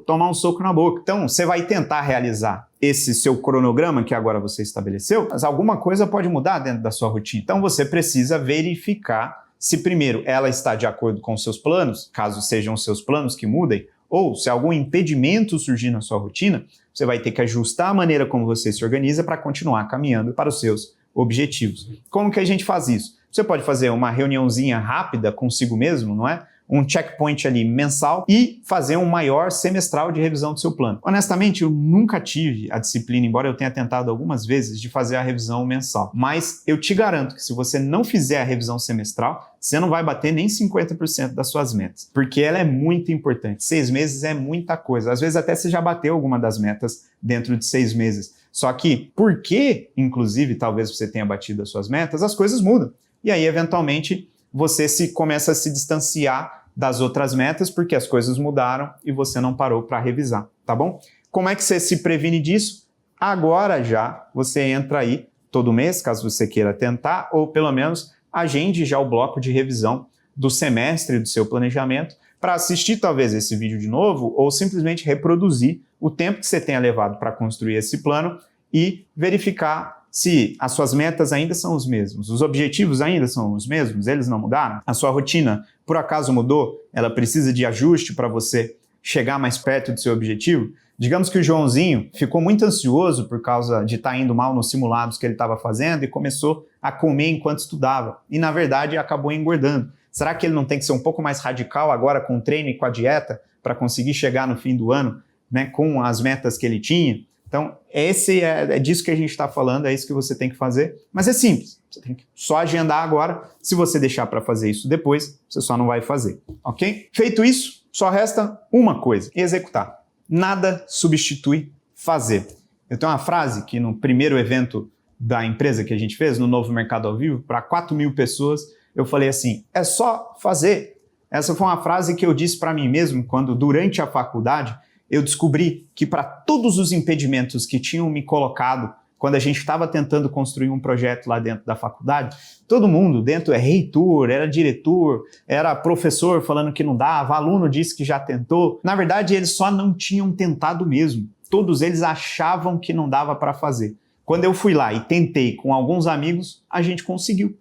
tomar um soco na boca. Então, você vai tentar realizar esse seu cronograma que agora você estabeleceu, mas alguma coisa pode mudar dentro da sua rotina. Então, você precisa verificar se, primeiro, ela está de acordo com os seus planos, caso sejam os seus planos que mudem, ou se algum impedimento surgir na sua rotina, você vai ter que ajustar a maneira como você se organiza para continuar caminhando para os seus objetivos. Como que a gente faz isso? Você pode fazer uma reuniãozinha rápida consigo mesmo, não é? Um checkpoint ali mensal e fazer um maior semestral de revisão do seu plano. Honestamente, eu nunca tive a disciplina, embora eu tenha tentado algumas vezes, de fazer a revisão mensal. Mas eu te garanto que se você não fizer a revisão semestral, você não vai bater nem 50% das suas metas. Porque ela é muito importante. 6 meses é muita coisa. Às vezes até você já bateu alguma das metas dentro de 6 meses. Só que, porque, inclusive, talvez você tenha batido as suas metas, as coisas mudam. E aí, eventualmente, você começa a se distanciar das outras metas porque as coisas mudaram e você não parou para revisar, tá bom? Como é que você se previne disso? Agora já você entra aí todo mês, caso você queira tentar, ou pelo menos agende já o bloco de revisão do semestre do seu planejamento para assistir talvez esse vídeo de novo ou simplesmente reproduzir o tempo que você tenha levado para construir esse plano e verificar se as suas metas ainda são os mesmos, os objetivos ainda são os mesmos, eles não mudaram, a sua rotina por acaso mudou, ela precisa de ajuste para você chegar mais perto do seu objetivo. Digamos que o Joãozinho ficou muito ansioso por causa de estar indo mal nos simulados que ele estava fazendo e começou a comer enquanto estudava e na verdade acabou engordando. Será que ele não tem que ser um pouco mais radical agora com o treino e com a dieta para conseguir chegar no fim do ano, né, com as metas que ele tinha? Então, esse é disso que a gente está falando, é isso que você tem que fazer. Mas é simples, você tem que só agendar agora. Se você deixar para fazer isso depois, você só não vai fazer, ok? Feito isso, só resta uma coisa, executar. Nada substitui fazer. Eu tenho uma frase que no primeiro evento da empresa que a gente fez, no Novo Mercado ao Vivo, para 4.000 pessoas, eu falei assim, é só fazer. Essa foi uma frase que eu disse para mim mesmo quando, durante a faculdade, eu descobri que para todos os impedimentos que tinham me colocado quando a gente estava tentando construir um projeto lá dentro da faculdade, todo mundo dentro é reitor, era diretor, era professor falando que não dava, aluno disse que já tentou. Na verdade, eles só não tinham tentado mesmo. Todos eles achavam que não dava para fazer. Quando eu fui lá e tentei com alguns amigos, a gente conseguiu.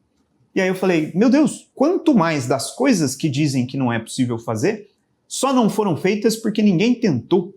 E aí eu falei, meu Deus, quanto mais das coisas que dizem que não é possível fazer, só não foram feitas porque ninguém tentou.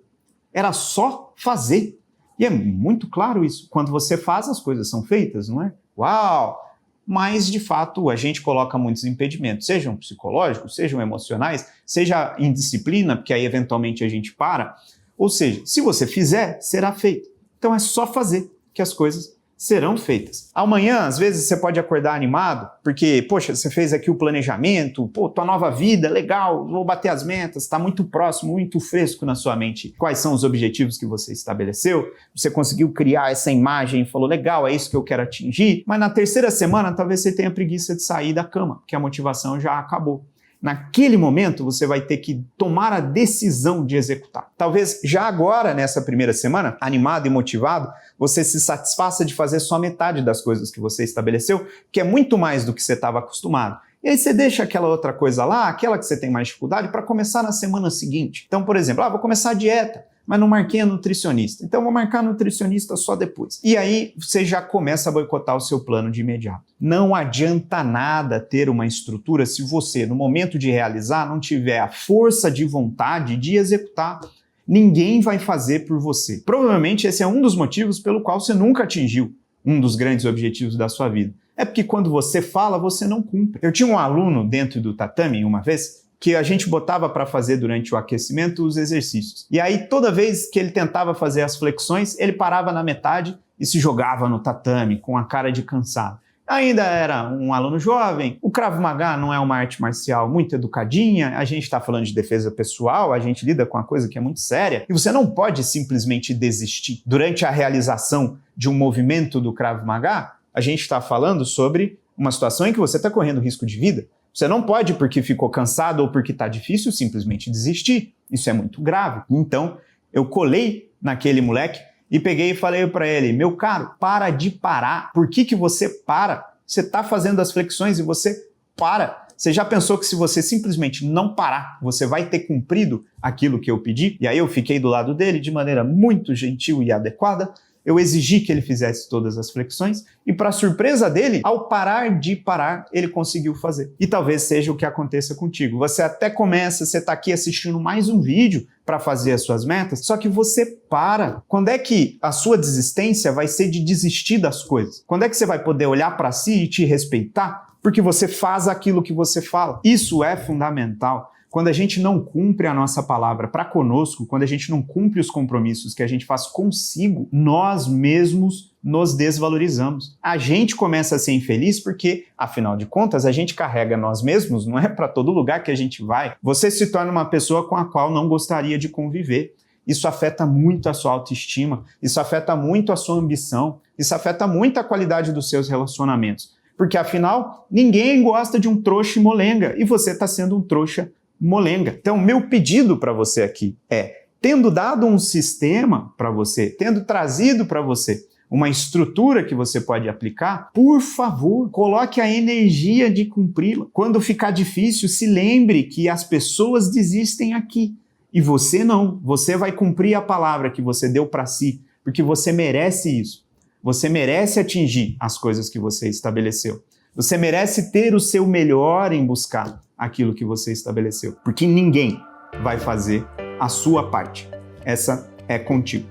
Era só fazer. E é muito claro isso. Quando você faz, as coisas são feitas, não é? Uau! Mas, de fato, a gente coloca muitos impedimentos, sejam psicológicos, sejam emocionais, seja indisciplina, porque aí eventualmente a gente para. Ou seja, se você fizer, será feito. Então é só fazer que as coisas serão feitas. Amanhã, às vezes, você pode acordar animado, porque, poxa, você fez aqui o planejamento, pô, tua nova vida, legal, vou bater as metas, está muito próximo, muito fresco na sua mente. Quais são os objetivos que você estabeleceu? Você conseguiu criar essa imagem e falou, legal, é isso que eu quero atingir. Mas na terceira semana, talvez você tenha preguiça de sair da cama, porque a motivação já acabou. Naquele momento, você vai ter que tomar a decisão de executar. Talvez já agora, nessa primeira semana, animado e motivado, você se satisfaça de fazer só metade das coisas que você estabeleceu, que é muito mais do que você estava acostumado. E aí você deixa aquela outra coisa lá, aquela que você tem mais dificuldade, para começar na semana seguinte. Então, por exemplo, vou começar a dieta, mas não marquei a nutricionista. Então, vou marcar a nutricionista só depois. E aí, você já começa a boicotar o seu plano de imediato. Não adianta nada ter uma estrutura se você, no momento de realizar, não tiver a força de vontade de executar. Ninguém vai fazer por você. Provavelmente, esse é um dos motivos pelo qual você nunca atingiu um dos grandes objetivos da sua vida. É porque quando você fala, você não cumpre. Eu tinha um aluno dentro do tatame, uma vez, que a gente botava para fazer durante o aquecimento os exercícios. E aí, toda vez que ele tentava fazer as flexões, ele parava na metade e se jogava no tatame com a cara de cansado. Ainda era um aluno jovem, o Krav Maga não é uma arte marcial muito educadinha, a gente está falando de defesa pessoal, a gente lida com uma coisa que é muito séria, e você não pode simplesmente desistir. Durante a realização de um movimento do Krav Maga, a gente está falando sobre uma situação em que você está correndo risco de vida. Você não pode, porque ficou cansado ou porque está difícil, simplesmente desistir. Isso é muito grave. Então, eu colei naquele moleque e peguei e falei para ele, meu caro, para de parar. Por que você para? Você está fazendo as flexões e você para. Você já pensou que se você simplesmente não parar, você vai ter cumprido aquilo que eu pedi? E aí eu fiquei do lado dele de maneira muito gentil e adequada. Eu exigi que ele fizesse todas as flexões e, para surpresa dele, ao parar de parar, ele conseguiu fazer. E talvez seja o que aconteça contigo. Você até começa, você está aqui assistindo mais um vídeo para fazer as suas metas, só que você para. Quando é que a sua desistência vai ser de desistir das coisas? Quando é que você vai poder olhar para si e te respeitar? Porque você faz aquilo que você fala. Isso é fundamental. Quando a gente não cumpre a nossa palavra para conosco, quando a gente não cumpre os compromissos que a gente faz consigo, nós mesmos nos desvalorizamos. A gente começa a ser infeliz porque, afinal de contas, a gente carrega nós mesmos, não é para todo lugar que a gente vai. Você se torna uma pessoa com a qual não gostaria de conviver. Isso afeta muito a sua autoestima, isso afeta muito a sua ambição, isso afeta muito a qualidade dos seus relacionamentos. Porque, afinal, ninguém gosta de um trouxa e molenga, e você está sendo um trouxa molenga. Então, meu pedido para você aqui é, tendo dado um sistema para você, tendo trazido para você uma estrutura que você pode aplicar, por favor, coloque a energia de cumpri-la. Quando ficar difícil, se lembre que as pessoas desistem aqui. E você não. Você vai cumprir a palavra que você deu para si, porque você merece isso. Você merece atingir as coisas que você estabeleceu. Você merece ter o seu melhor em buscar aquilo que você estabeleceu, porque ninguém vai fazer a sua parte. Essa é contigo.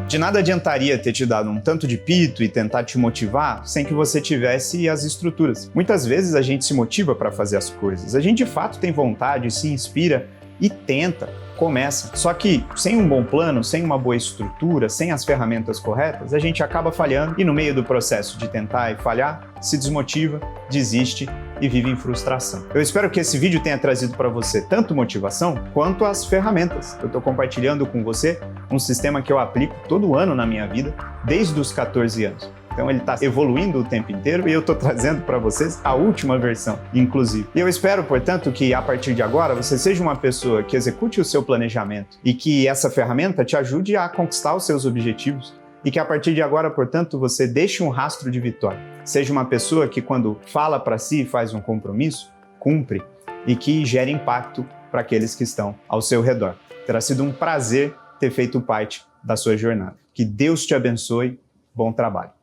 De nada adiantaria ter te dado um tanto de pito e tentar te motivar sem que você tivesse as estruturas. Muitas vezes a gente se motiva para fazer as coisas, a gente de fato tem vontade, se inspira e tenta, começa. Só que sem um bom plano, sem uma boa estrutura, sem as ferramentas corretas, a gente acaba falhando e no meio do processo de tentar e falhar, se desmotiva, desiste e vive em frustração. Eu espero que esse vídeo tenha trazido para você tanto motivação quanto as ferramentas. Eu estou compartilhando com você um sistema que eu aplico todo ano na minha vida, desde os 14 anos. Então ele está evoluindo o tempo inteiro e eu estou trazendo para vocês a última versão, inclusive. E eu espero, portanto, que a partir de agora você seja uma pessoa que execute o seu planejamento e que essa ferramenta te ajude a conquistar os seus objetivos e que a partir de agora, portanto, você deixe um rastro de vitória. Seja uma pessoa que quando fala para si e faz um compromisso, cumpre e que gere impacto para aqueles que estão ao seu redor. Terá sido um prazer ter feito parte da sua jornada. Que Deus te abençoe. Bom trabalho.